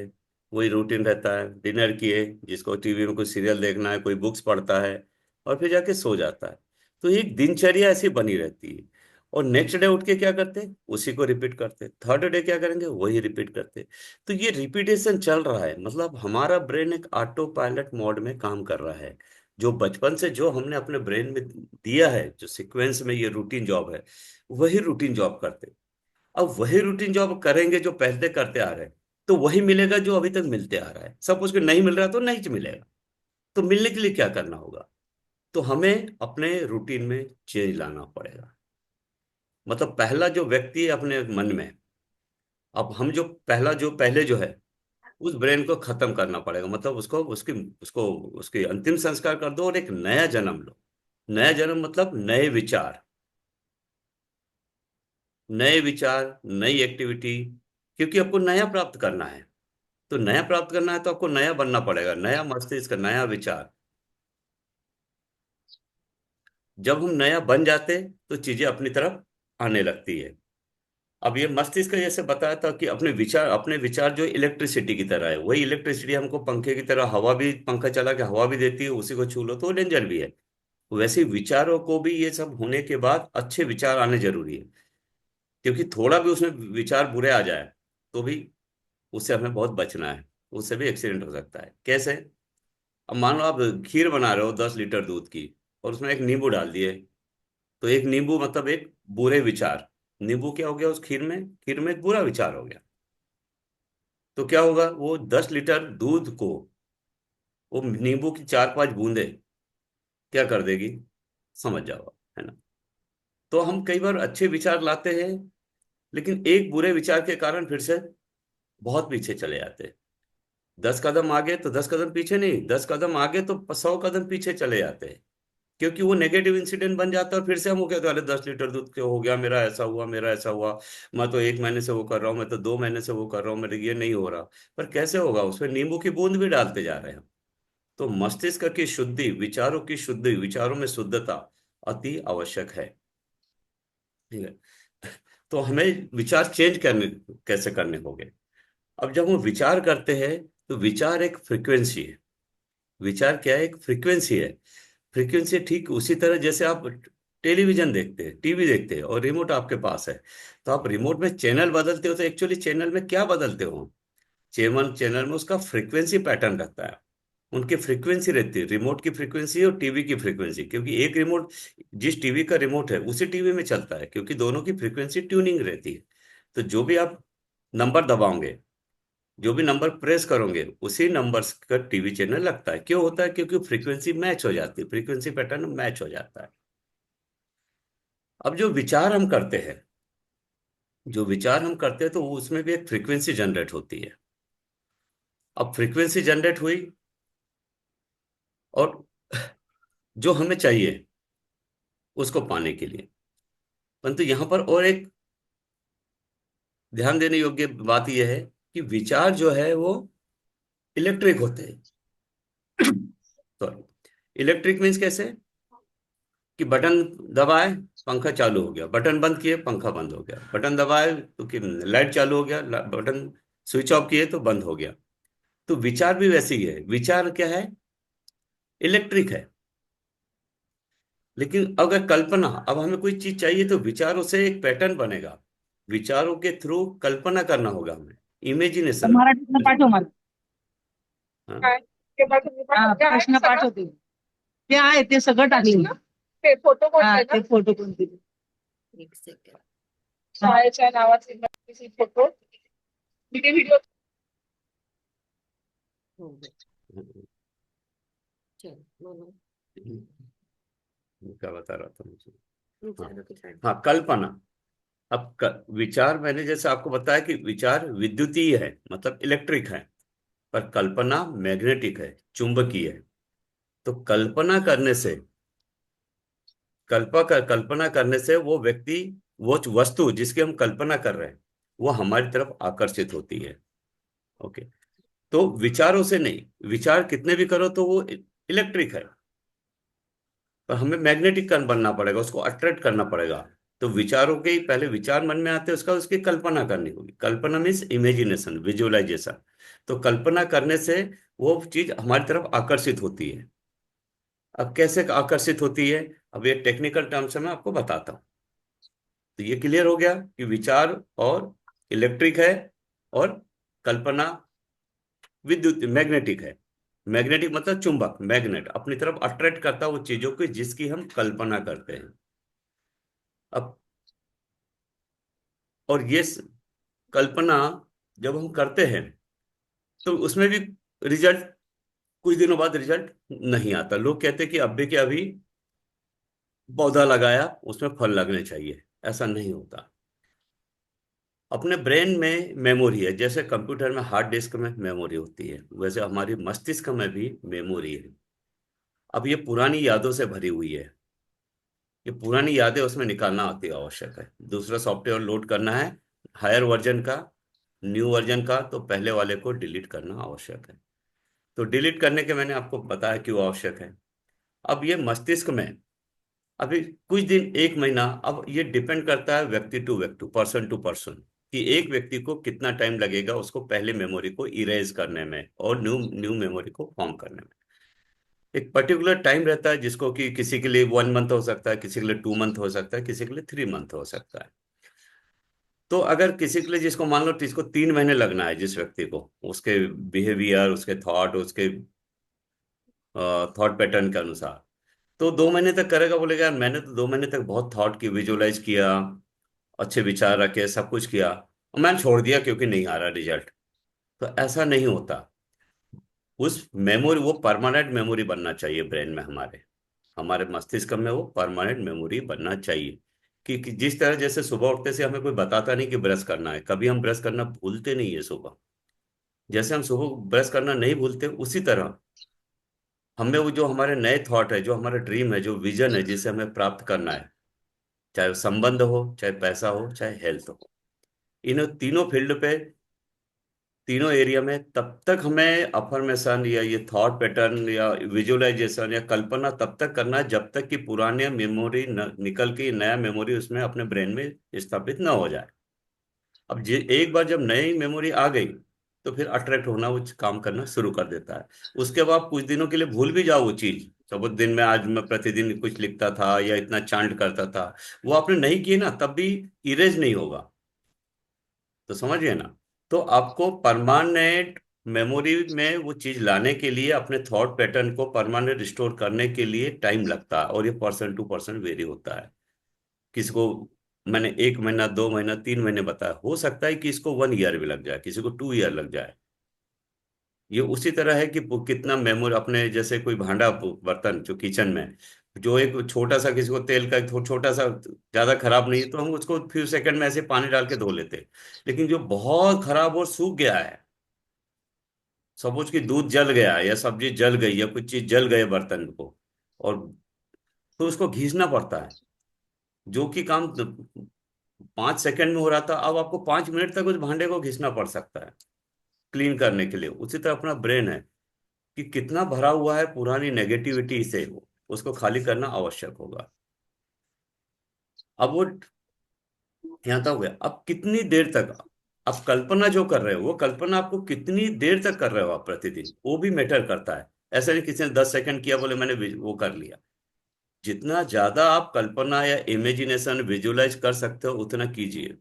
वही रूटीन रहता है। डिनर किए, जिसको टीवी में कुछ सीरियल देखना है, कोई बुक्स पढ़ता है, और फिर जाके सो जाता है। तो एक दिनचर्या ऐसी बनी रहती है। और नेक्स्ट डे उठ के क्या करते, उसी को रिपीट करते, थर्ड डे क्या करेंगे, वही रिपीट करते। तो ये रिपीटेशन चल रहा है, मतलब हमारा ब्रेन एक ऑटो पायलट मोड में काम कर रहा है। जो बचपन से जो हमने अपने ब्रेन में दिया है, जो सीक्वेंस में ये रूटीन जॉब है, वही रूटीन जॉब करते। अब वही रूटीन जॉब करेंगे जो पहले करते आ रहे हैं, तो वही मिलेगा जो अभी तक मिलते आ रहा है। सपोज कि नहीं मिल रहा तो नहीं मिलेगा। तो मिलने के लिए क्या करना होगा, तो हमें अपने रूटीन में चेंज लाना पड़ेगा। मतलब पहला जो व्यक्ति है अपने मन में, अब हम जो पहला जो पहले जो है, उस ब्रेन को खत्म करना पड़ेगा। मतलब उसको उसकी उसको उसकी अंतिम संस्कार कर दो और एक नया जन्म लो। नया जन्म मतलब नए विचार, नए विचार, नई एक्टिविटी। क्योंकि आपको नया प्राप्त करना है, तो नया प्राप्त करना है तो आपको नया बनना पड़ेगा, नया मस्तिष्क, नया विचार। जब हम नया बन जाते तो चीजें अपनी तरफ आने लगती है। अब ये मस्तिष्क जैसे बताया था कि अपने विचार जो इलेक्ट्रिसिटी की तरह है, वही इलेक्ट्रिसिटी हमको पंखे की तरह, हवा भी, पंखा चला के हवा भी देती है, उसी को छू लो तो डेंजर भी है। वैसे ही विचारों को भी ये सब होने के बाद अच्छे विचार आने जरूरी है। क्योंकि थोड़ा भी उसमें विचार बुरे आ जाए तो भी उससे हमें बहुत बचना है। उससे भी एक्सीडेंट हो सकता है। कैसे? अब मान लो आप खीर बना रहे हो 10 लीटर दूध की, और उसमें एक नींबू डाल दिए। तो एक नींबू मतलब एक बुरे विचार। नींबू क्या हो गया उस खीर में? खीर में एक बुरा विचार हो गया। तो क्या होगा, वो 10 लीटर दूध को वो नींबू की 4-5 बूंदे क्या कर देगी, समझ जाओ, है ना? तो हम कई बार अच्छे विचार लाते हैं, लेकिन एक बुरे विचार के कारण फिर से बहुत पीछे चले जाते हैं। 10 कदम आगे तो 10 कदम पीछे नहीं, 10 कदम आगे तो 100 कदम पीछे चले जाते हैं। क्योंकि वो नेगेटिव इंसिडेंट बन जाता है, और फिर से हम वो कहते हैं, अरे 10 लीटर दूध क्यों हो गया, मेरा ऐसा हुआ, मेरा ऐसा हुआ, मैं तो 1 महीने से वो कर रहा हूँ, मैं तो 2 महीने से वो कर रहा हूँ, मेरे ये नहीं हो रहा। पर कैसे होगा, उसमें नींबू की बूंद भी डालते जा रहे हैं। तो मस्तिष्क की शुद्धि, विचारों की शुद्धि, विचारों में शुद्धता अति आवश्यक है। ठीक है। तो हमें विचार चेंज करने कैसे करने होंगे? अब जब हम विचार करते हैं, तो विचार एक फ्रिक्वेंसी है। विचार क्या है? एक फ्रिक्वेंसी है। फ्रीक्वेंसी ठीक उसी तरह जैसे आप टेलीविजन देखते हैं, टीवी देखते हैं, और रिमोट आपके पास है। तो आप रिमोट में चैनल बदलते हो, तो एक्चुअली चैनल में क्या बदलते हो? चैनल चैनल में उसका फ्रीक्वेंसी पैटर्न रहता है। उनकी फ्रीक्वेंसी रहती है, रिमोट की फ्रीक्वेंसी और टीवी की फ्रीक्वेंसी। क्योंकि एक रिमोट, जिस टीवी का रिमोट है उसी टीवी में चलता है, क्योंकि दोनों की फ्रीक्वेंसी ट्यूनिंग रहती है। तो जो भी आप नंबर दबाओगे, जो भी नंबर प्रेस करोगे, उसी नंबर का टीवी चैनल लगता है। क्यों होता है? क्योंकि फ्रीक्वेंसी मैच हो जाती है, फ्रीक्वेंसी पैटर्न मैच हो जाता है। अब जो विचार हम करते हैं, जो विचार हम करते हैं, तो वो उसमें भी एक फ्रीक्वेंसी जनरेट होती है। अब फ्रीक्वेंसी जनरेट हुई, और जो हमें चाहिए उसको पाने के लिए, परंतु यहां पर और एक ध्यान देने योग्य बात यह है कि विचार जो है वो इलेक्ट्रिक होते हैं। सॉरी, इलेक्ट्रिक मीन्स कैसे? कि बटन दबाए, पंखा चालू हो गया, बटन बंद किए, पंखा बंद हो गया, बटन दबाए तो कि लाइट चालू हो गया, बटन स्विच ऑफ किए तो बंद हो गया। तो विचार भी वैसे ही है। विचार क्या है? इलेक्ट्रिक है। लेकिन अगर कल्पना, अब हमें कोई चीज चाहिए तो विचारों से एक पैटर्न बनेगा। विचारों के थ्रू कल्पना करना होगा हमें, इमेजिनेशन। मराठीतनं पाठव मला. हाँ, प्रश्न पाठवते. ते आहे ते सगळं टाकलं ना. ते फोटो ते फोटो कोणते? एक सेकंड. शाळेच्या नावाचे फोटो. मी ते व्हिडिओ हो गया. चलो बोलो. क्या बता रहा था मुझे? हाँ, विचारों के साथ. हाँ, कल्पना। अब विचार मैंने जैसे आपको बताया कि विचार विद्युतीय है, मतलब इलेक्ट्रिक है। पर कल्पना मैग्नेटिक है, चुंबकीय है। तो कल्पना करने से वो व्यक्ति, वो वस्तु जिसकी हम कल्पना कर रहे हैं, वो हमारी तरफ आकर्षित होती है। ओके। तो विचारों से नहीं, विचार कितने भी करो तो वो इलेक्ट्रिक है, पर हमें मैग्नेटिक बनना पड़ेगा, उसको अट्रैक्ट करना पड़ेगा। तो विचारों के पहले विचार मन में आते हैं, उसका उसकी कल्पना करनी होगी। कल्पना मीन्स इमेजिनेशन, विजुअलाइजेशन। तो कल्पना करने से वो चीज हमारी तरफ आकर्षित होती है। अब कैसे आकर्षित होती है, अब ये टेक्निकल टर्म्स में मैं आपको बताता हूँ। तो ये क्लियर हो गया कि विचार और इलेक्ट्रिक है, और कल्पना विद्युत मैग्नेटिक है। मैग्नेटिक मतलब चुंबक, मैग्नेट अपनी तरफ अट्रैक्ट करता है वो चीजों को जिसकी हम कल्पना करते हैं। अब और ये कल्पना जब हम करते हैं तो उसमें भी रिजल्ट, कुछ दिनों बाद रिजल्ट नहीं आता। लोग कहते हैं कि अभी के अभी पौधा लगाया उसमें फल लगने चाहिए, ऐसा नहीं होता। अपने ब्रेन में मेमोरी है, जैसे कंप्यूटर में हार्ड डिस्क में मेमोरी होती है, वैसे हमारी मस्तिष्क में भी मेमोरी है। अब ये पुरानी यादों से भरी हुई है। ये पुरानी यादें उसमें निकालना अति आवश्यक है। दूसरा सॉफ्टवेयर लोड करना है हायर वर्जन का, न्यू वर्जन का, तो पहले वाले को डिलीट करना आवश्यक है। तो डिलीट करने के मैंने आपको बताया क्यों आवश्यक है। अब ये मस्तिष्क में अभी कुछ दिन, एक महीना, अब ये डिपेंड करता है व्यक्ति टू पर्सन टू पर्सन, कि एक व्यक्ति को कितना टाइम लगेगा उसको पहले मेमोरी को इरेज करने में और न्यू न्यू मेमोरी को फॉर्म करने में। एक पर्टिकुलर टाइम रहता है जिसको कि किसी के लिए 1 मंथ हो सकता है, किसी के लिए 2 मंथ हो सकता है, किसी के लिए 3 मंथ हो सकता है। तो अगर किसी के लिए, जिसको मान लो जिसको 3 महीने लगना है, जिस व्यक्ति को उसके बिहेवियर, उसके थॉट, उसके थॉट पैटर्न के अनुसार, तो 2 महीने तक करेगा, बोलेगा यार मैंने तो 2 महीने तक बहुत थॉट की, विजुअलाइज किया, अच्छे विचार रखे, सब कुछ किया, और मैंने छोड़ दिया क्योंकि नहीं आ रहा रिजल्ट। तो ऐसा नहीं होता। उस मेमोरी, वो परमानेंट मेमोरी बनना चाहिए ब्रेन में, हमारे हमारे मस्तिष्क में वो परमानेंट मेमोरी बनना चाहिए। कि जिस तरह, जैसे सुबह उठते से हमें कोई बताता नहीं कि ब्रश करना है, कभी हम ब्रश करना भूलते नहीं है सुबह। जैसे हम सुबह ब्रश करना नहीं भूलते, उसी तरह हमें वो जो हमारे नए थॉट है, जो हमारा ड्रीम है, जो विजन है, जिसे हमें प्राप्त करना है, चाहे वो संबंध हो, चाहे पैसा हो, चाहे हेल्थ हो, इन तीनों फील्ड पे, तीनों एरिया में, तब तक हमें अफर्मेशन या ये थॉट पैटर्न या विजुअलाइजेशन या कल्पना तब तक करना है जब तक कि पुराने मेमोरी निकल के नया मेमोरी उसमें अपने ब्रेन में स्थापित ना हो जाए। अब एक बार जब नई मेमोरी आ गई तो फिर अट्रैक्ट होना, वो काम करना शुरू कर देता है। उसके बाद कुछ दिनों के लिए भूल भी जाओ वो चीज, सब दिन में आज मैं प्रतिदिन कुछ लिखता था या इतना चांट करता था, वो आपने नहीं किए ना, तब भी इरेज नहीं होगा। तो समझिए ना। तो आपको परमानेंट मेमोरी में वो चीज लाने के लिए, अपने थॉट पैटर्न को परमानेंट रिस्टोर करने के लिए टाइम लगता है, और ये पर्सन टू पर्सन वेरी होता है। किसी को मैंने 1 महीना, 2 महीना, 3 महीने बताया, हो सकता है कि इसको 1 ईयर भी लग जाए, किसी को 2 ईयर लग जाए। ये उसी तरह है कि कितना मेमोरी, अपने जैसे कोई भांडा, बर्तन जो किचन में, जो एक छोटा सा, किसी को तेल का एक छोटा सा ज्यादा खराब नहीं है तो हम उसको फ्यू सेकंड में ऐसे पानी डाल के धो लेते हैं। लेकिन जो बहुत खराब और सूख गया है, सपोज कि दूध जल गया या सब्जी जल गई या कुछ चीज जल गए बर्तन को, और तो उसको घिसना पड़ता है। जो कि काम 5 सेकंड में हो रहा था, अब आपको 5 मिनट तक उस भांडे को घिसना पड़ सकता है क्लीन करने के लिए। उसी तरह अपना ब्रेन है कि कितना भरा हुआ है पुरानी नेगेटिविटी से, उसको खाली करना आवश्यक होगा। अब वो यहाँ तक हो गया। अब कितनी देर तक आप कल्पना जो कर रहे हो, वो कल्पना आपको कितनी देर तक कर रहे हो आप प्रतिदिन, वो भी मैटर करता है। ऐसा नहीं किसी ने 10 सेकंड किया बोले मैंने वो कर लिया। जितना ज्यादा आप कल्पना या इमेजिनेशन विजुलाइज कर सकते हो उतना कीजिए,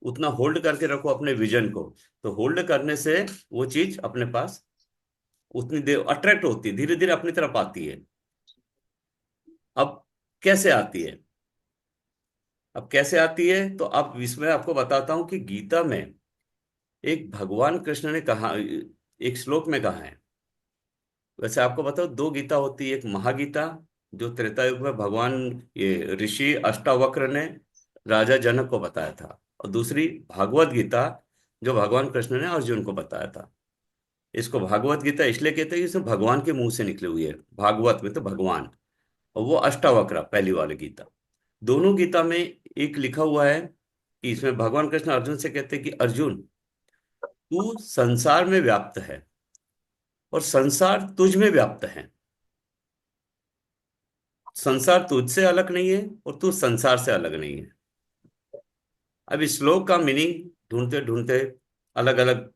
उतना होल्ड करके रखो अपने विजन को। तो होल्ड करने से वो चीज अपने पास उतनी देर अट्रैक्ट होती है, धीरे धीरे अपनी तरफ आती है। अब कैसे आती है, अब कैसे आती है, तो अब इसमें आपको बताता हूं कि गीता में एक भगवान कृष्ण ने कहा, एक श्लोक में कहा है। वैसे आपको बताओ, दो गीता होती है, एक महागीता जो त्रेता युग में भगवान, ये ऋषि अष्टावक्र ने राजा जनक को बताया था, और दूसरी भागवत गीता जो भगवान कृष्ण ने अर्जुन को बताया था। इसको भागवत गीता इसलिए कहते हैं कि इसमें भगवान के मुंह से निकली हुई है, भागवत में तो भगवान, और वो अष्टावक्र पहली वाली गीता। दोनों गीता में एक लिखा हुआ है कि इसमें भगवान कृष्ण अर्जुन से कहते हैं कि अर्जुन, तू संसार में व्याप्त है और संसार तुझ में व्याप्त है। संसार तुझसे अलग नहीं है और तू संसार से अलग नहीं है। अब इस श्लोक का मीनिंग ढूंढते ढूंढते अलग अलग,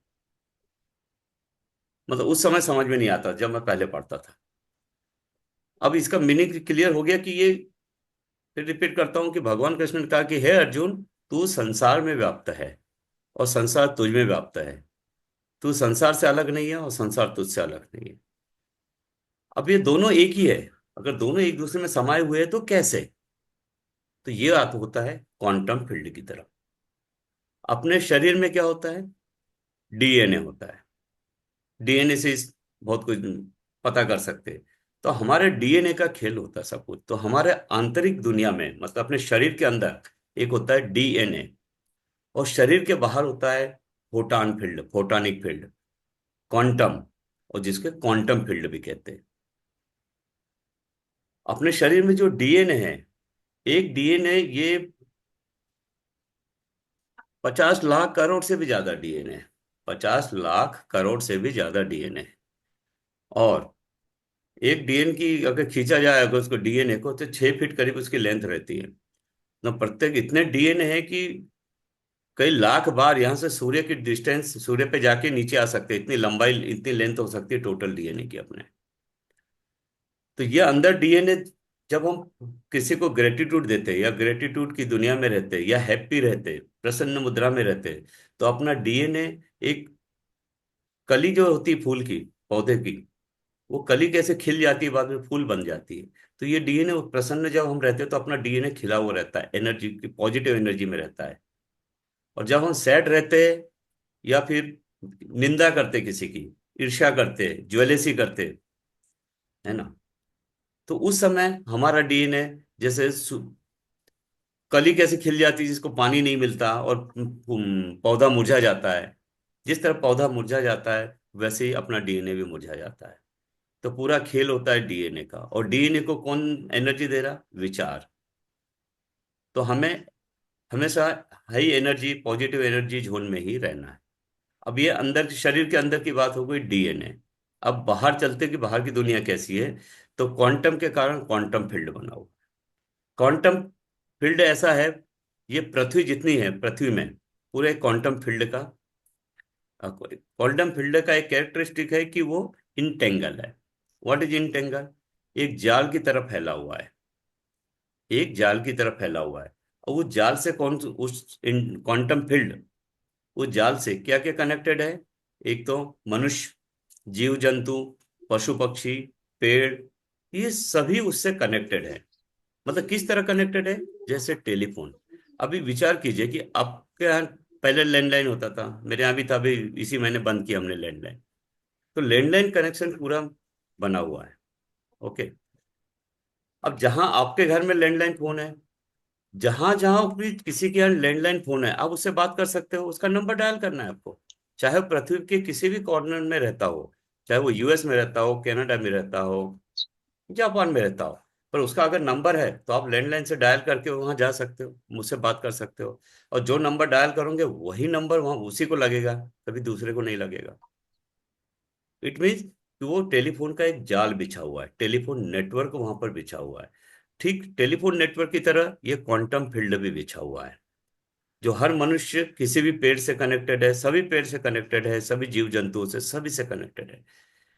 मतलब उस समय समझ में नहीं आता जब मैं पहले पढ़ता था। अब इसका मीनिंग क्लियर हो गया कि ये, फिर रिपीट करता हूं कि भगवान कृष्ण ने कहा कि हे अर्जुन, तू संसार में व्याप्त है और संसार तुझ में व्याप्त है। तू संसार से अलग नहीं है और संसार तुझसे अलग नहीं है। अब ये दोनों एक ही है। अगर दोनों एक दूसरे में समाये हुए हैं तो कैसे? तो ये बात होता है क्वांटम फील्ड की तरह। अपने शरीर में क्या होता है? डीएनए होता है। डीएनए से बहुत कुछ पता कर सकते हैं। तो हमारे डीएनए का खेल होता है सब कुछ। तो हमारे आंतरिक दुनिया में, मतलब अपने शरीर के अंदर, एक होता है डीएनए, और शरीर के बाहर होता है फोटान फील्ड, फोटानिक फील्ड, क्वांटम, और जिसके क्वांटम फील्ड भी कहते हैं। अपने शरीर में जो डीएनए है, एक डीएनए ये 50 लाख करोड़ से भी ज्यादा डीएनए है। 50 लाख करोड़ से भी ज्यादा डीएनए है। और एक डीएनए की अगर खींचा जाए, अगर उसको डीएनए को, तो 6 फीट करीब उसकी लेंथ रहती है। तो प्रत्येक इतने डीएनए है कि कई लाख बार यहाँ से सूर्य की डिस्टेंस, सूर्य पे जाके नीचे आ सकते हैं। इतनी लंबाई, इतनी लेंथ हो सकती है टोटल डीएनए की अपने। तो ये अंदर डीएनए, जब हम किसी को ग्रेटिट्यूड देते हैं या ग्रेटिट्यूड की दुनिया में रहते हैं या हैप्पी रहते हैं, प्रसन्न मुद्रा में रहते हैं, तो अपना डीएनए, एक कली जो होती है फूल की, पौधे की, वो कली कैसे खिल जाती है, बाद में फूल बन जाती है। तो ये डीएनए प्रसन्न जब हम रहते हैं तो अपना डीएनए खिला हुआ रहता है, एनर्जी की, पॉजिटिव एनर्जी में रहता है। और जब हम सैड रहते हैं या फिर निंदा करते किसी की, ईर्ष्या करते, ज्वेलेसी करते, है ना, तो उस समय हमारा डीएनए, जैसे कली कैसे खिल जाती है जिसको पानी नहीं मिलता और पौधा मुरझा जाता है, जिस तरह पौधा मुरझा जाता है वैसे ही अपना डीएनए भी मुरझा जाता है। तो पूरा खेल होता है डीएनए का। और डीएनए को कौन एनर्जी दे रहा? विचार। तो हमें हमेशा high energy, positive energy zone में ही रहना है। अब ये अंदर, शरीर के अंदर की बात हो गई डीएनए। अब बाहर चलते कि बाहर की दुनिया कैसी है। तो क्वांटम के कारण क्वांटम फील्ड बना हुआ। क्वांटम फील्ड ऐसा है, ये पृथ्वी जितनी है, पृथ्वी में पूरे क्वांटम फील्ड का, क्वांटम फील्ड का एक कैरेक्टरिस्टिक है कि वो इंटेंगल है। What is entangle? एक जाल की तरह फैला हुआ है। एक जाल की तरह फैला हुआ है। और वो जाल से कौन, उस क्वांटम फील्ड, उस जाल से क्या क्या कनेक्टेड है? एक तो मनुष्य, जीव जंतु, पशु पक्षी, पेड़, ये सभी उससे कनेक्टेड है। मतलब किस तरह कनेक्टेड है? जैसे टेलीफोन। अभी विचार कीजिए कि आपके यहाँ पहले लैंडलाइन होता था, मेरे यहाँ भी था, अभी इसी महीने बंद किया हमने लैंडलाइन। तो लैंडलाइन कनेक्शन पूरा बना हुआ है। ओके। अब जहां आपके घर में लैंडलाइन फोन है, जहां जहां भी किसी के यहाँ लैंडलाइन फोन है, आप उससे बात कर सकते हो। उसका नंबर डायल करना है आपको, चाहे वो पृथ्वी के किसी भी कॉर्नर में रहता हो, चाहे वो यूएस में रहता हो, कनाडा में रहता हो, जापान में रहता हो, पर उसका अगर नंबर है तो आप लैंडलाइन से डायल करके वहां जा सकते हो, मुझसे बात कर सकते हो। और जो नंबर डायल करोगे वही नंबर वहां उसी को लगेगा, कभी दूसरे को नहीं लगेगा। इट मीन्स कि वो टेलीफोन का एक जाल बिछा हुआ है, टेलीफोन नेटवर्क वहां पर बिछा हुआ है। ठीक टेलीफोन नेटवर्क की तरह ये क्वांटम फील्ड भी बिछा हुआ है, जो हर मनुष्य किसी भी पेड़ से कनेक्टेड है, सभी पेड़ से कनेक्टेड है, सभी जीव जंतुओं से, सभी से कनेक्टेड है।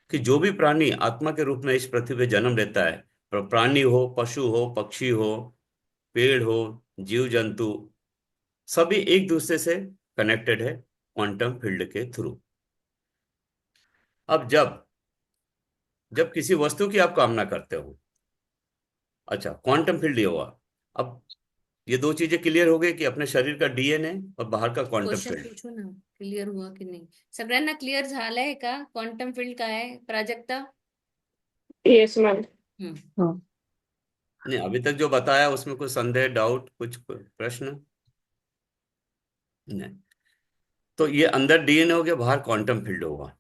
कि जो भी प्राणी आत्मा के रूप में इस पृथ्वी पे जन्म लेता है, प्राणी हो, पशु हो, पक्षी हो, पेड़ हो, जीव जंतु, सभी एक दूसरे से कनेक्टेड है क्वांटम फील्ड के थ्रू। अब जब जब किसी वस्तु की आप कामना करते हो, अच्छा, क्वांटम फील्ड ये हुआ। अब ये दो चीजें क्लियर हो गई कि अपने शरीर का डीएनए और बाहर का क्वांटम क्वेश्चन फील्ड। पूछो ना, क्लियर हुआ की नाही? सगळ्यांना क्लिअर झालंय का क्वांटम फील्ड काय आहे? प्राजक्ता? Yes, ma'am. हम्म. हाँ. नहीं, अभी तक जो बताया उसमें कुछ संदेह, डाउट, कुछ प्रश्न? नहीं। तो ये अंदर डीएनए हो गया, बाहर क्वांटम फील्ड होगा।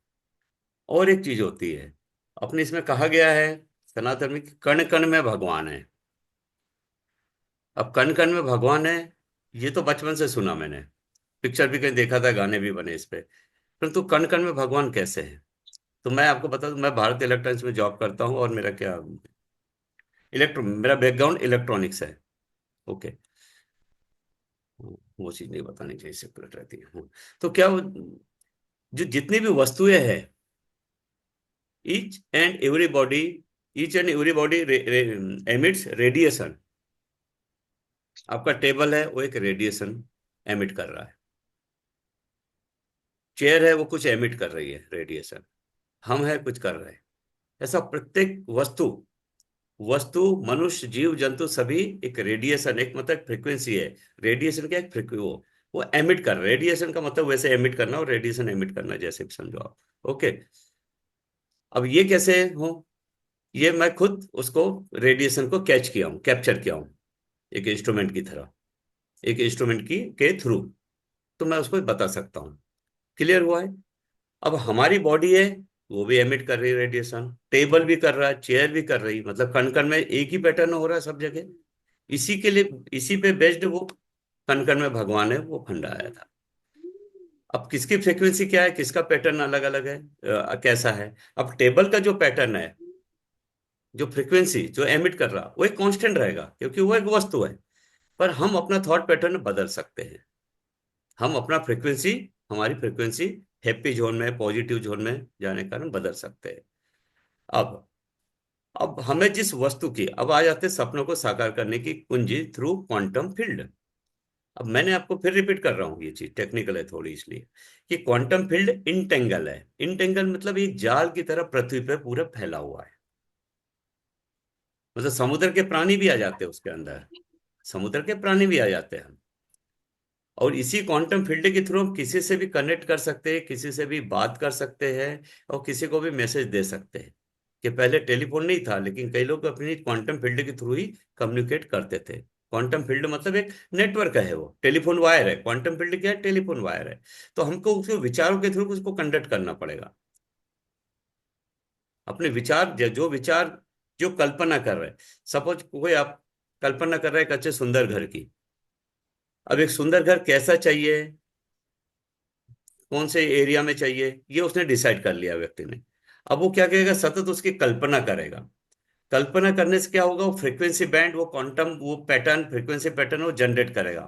और एक चीज होती है, अपने इसमें कहा गया है सनातन में कि कण कण में भगवान है। अब कण कण में भगवान है, ये तो बचपन से सुना मैंने, पिक्चर भी कहीं देखा था, गाने भी बने इस पे। परंतु कण कण में भगवान कैसे है? तो मैं आपको बता दूं, मैं भारत इलेक्ट्रॉनिक्स में जॉब करता हूँ और मेरा क्या, मेरा बैकग्राउंड इलेक्ट्रॉनिक्स है। ओके। वो चीज नहीं बतानी चाहिए, सीक्रेट रहती है। हाँ। तो क्या जो जितनी भी वस्तुएं हैं, each and every body each and every body emits radiation. आपका टेबल है, वो एक रेडिएशन एमिट कर रहा है। चेयर है, वो कुछ एमिट कर रही है रेडिएशन। हम है, कुछ कर रहे हैं। ऐसा प्रत्येक वस्तु, वस्तु, मनुष्य, जीव जंतु सभी एक रेडिएशन, एक मतलब फ्रीक्वेंसी है। रेडिएशन क्या, एक फ्रीक्वेंसी, वो एमिट कर, रेडिएशन का मतलब वैसे एमिट करना और रेडिएशन एमिट करना, जैसे भी समझो आप। ओके। अब ये कैसे हो, ये मैं खुद उसको रेडिएशन को कैच किया हूं, कैप्चर किया हूं, एक इंस्ट्रूमेंट की तरह, एक इंस्ट्रूमेंट की के थ्रू। तो मैं उसको बता सकता हूँ। क्लियर हुआ है? अब हमारी बॉडी है, वो भी एमिट कर रही है रेडिएशन, टेबल भी कर रहा है, चेयर भी कर रही है, मतलब कण कण में एक ही पैटर्न हो रहा है सब जगह। इसी के लिए, इसी पे बेस्ड वो कण कण में भगवान है वो फंडाया था। अब किसकी फ्रीक्वेंसी क्या है, किसका पैटर्न अलग अलग है, कैसा है। अब टेबल का जो पैटर्न है, जो फ्रीक्वेंसी जो एमिट कर रहा, वो एक कांस्टेंट रहेगा, क्योंकि वो एक वस्तु है। पर हम अपना थॉट पैटर्न बदल सकते हैं। हम अपना फ्रीक्वेंसी, हमारी फ्रीक्वेंसी हैप्पी जोन में, पॉजिटिव जोन में जाने का हम बदल सकते हैं। अब अब हमें जिस वस्तु की, अब आ जाते हैं सपनों को साकार करने की कुंजी थ्रू क्वांटम फील्ड। अब मैंने आपको फिर रिपीट कर रहा हूं, ये चीज टेक्निकल है थोड़ी, इसलिए कि क्वांटम फील्ड इंटेंगल है। इंटेंगल मतलब एक जाल की तरह पृथ्वी पे पूरा फैला हुआ है। मतलब समुद्र के प्राणी भी आ जाते हैं उसके अंदर, समुद्र के प्राणी भी आ जाते हैं। और इसी क्वांटम फील्ड के थ्रू हम किसी से भी कनेक्ट कर सकते हैं, किसी से भी बात कर सकते हैं, और किसी को भी मैसेज दे सकते हैं। कि पहले टेलीफोन नहीं था, लेकिन कई लोग अपनी क्वांटम फील्ड के थ्रू ही कम्युनिकेट करते थे। क्वांटम फील्ड मतलब एक नेटवर्क है, वो टेलीफोन वायर है। क्वांटम फील्ड क्या है, टेलीफोन वायर है। तो हमको उसके विचारों के थ्रू उसको कंडक्ट करना पड़ेगा। अपने विचार, जो विचार, जो कल्पना कर रहे हैं। सपोज कोई आप कल्पना कर रहे हैं एक अच्छे सुंदर घर की। अब एक सुंदर घर कैसा चाहिए, कौन से एरिया में चाहिए, ये उसने डिसाइड कर लिया व्यक्ति ने। अब वो क्या करेगा, सतत उसकी कल्पना करेगा। कल्पना करने से क्या होगा, वो फ्रीक्वेंसी बैंड, वो क्वांटम, वो पैटर्न, फ्रीक्वेंसी पैटर्न वो जनरेट करेगा।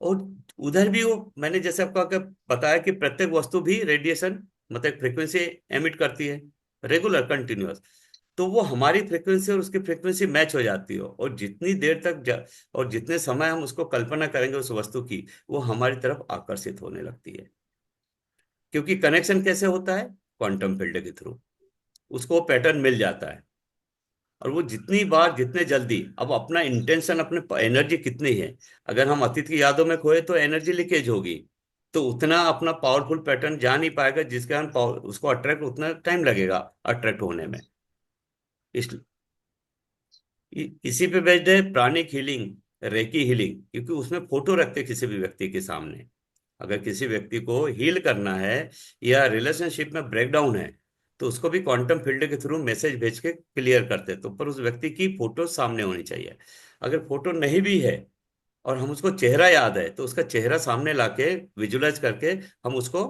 और उधर भी वो, मैंने जैसे आपको आगे बताया कि प्रत्येक वस्तु भी रेडिएशन मतलब फ्रीक्वेंसी एमिट करती है, रेगुलर कंटिन्यूअस। तो वो हमारी फ्रीक्वेंसी और उसकी फ्रीक्वेंसी मैच हो जाती हो, और जितनी देर तक और जितने समय हम उसको कल्पना करेंगे उस वस्तु की, वो हमारी तरफ आकर्षित होने लगती है। क्योंकि कनेक्शन कैसे होता है, क्वांटम फील्ड के थ्रू उसको पैटर्न मिल जाता है। और वो जितनी बार, जितने जल्दी, अब अपना इंटेंशन, अपने एनर्जी कितनी है। अगर हम अतीत की यादों में खोए तो एनर्जी लीकेज होगी। तो उतना अपना पावरफुल पैटर्न जा नहीं पाएगा, जिसके कारण उसको अट्रैक्ट, उतना टाइम लगेगा अट्रैक्ट होने में। इस इसी पे बेस्ड है प्राणिक हीलिंग, रेकी हीलिंग, क्योंकि उसमें फोटो रखते हैं किसी भी व्यक्ति के सामने। अगर किसी व्यक्ति को हील करना है या रिलेशनशिप में ब्रेकडाउन है, तो उसको भी क्वांटम फील्ड के थ्रू मैसेज भेज के क्लियर करते हैं। तो पर उस व्यक्ति की फोटो सामने होनी चाहिए। अगर फोटो नहीं भी है और हम उसको चेहरा याद है, तो उसका चेहरा सामने लाके विजुलाइज करके हम उसको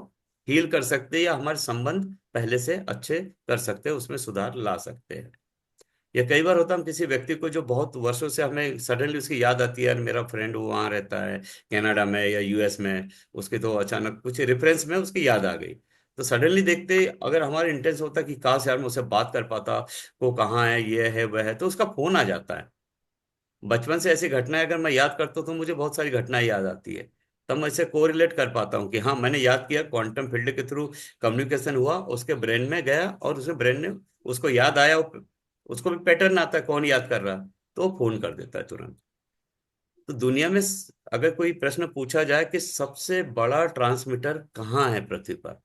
हील कर सकते हैं, या हमारे संबंध पहले से अच्छे कर सकते हैं, उसमें सुधार ला सकते हैं। या कई बार होता है, हम किसी व्यक्ति को जो बहुत वर्षों से, हमें सडनली उसकी याद आती है, यार मेरा फ्रेंड वो वहाँ रहता है कनाडा में या यूएस में, उसके तो अचानक कुछ रेफरेंस में उसकी याद आ गई। तो सडनली देखते ही अगर हमारा इंटेंस होता कि काश यार मैं उससे बात कर पाता, वो कहाँ है, ये है वह है, तो उसका फोन आ जाता है। बचपन से ऐसी घटनाएं अगर मैं याद करता हूँ तो मुझे बहुत सारी घटनाएं याद आती है। तब मैं इसे कोरिलेट कर पाता हूँ कि हाँ, मैंने याद किया, क्वांटम फील्ड के थ्रू कम्युनिकेशन हुआ, उसके ब्रेन में गया, और उसके ब्रेन ने, उसको याद आया, उसको भी पैटर्न आता है कौन याद कर रहा, तो वो फोन कर देता है तुरंत। तो दुनिया में अगर कोई प्रश्न पूछा जाए कि सबसे बड़ा ट्रांसमीटर कहाँ है पृथ्वी पर,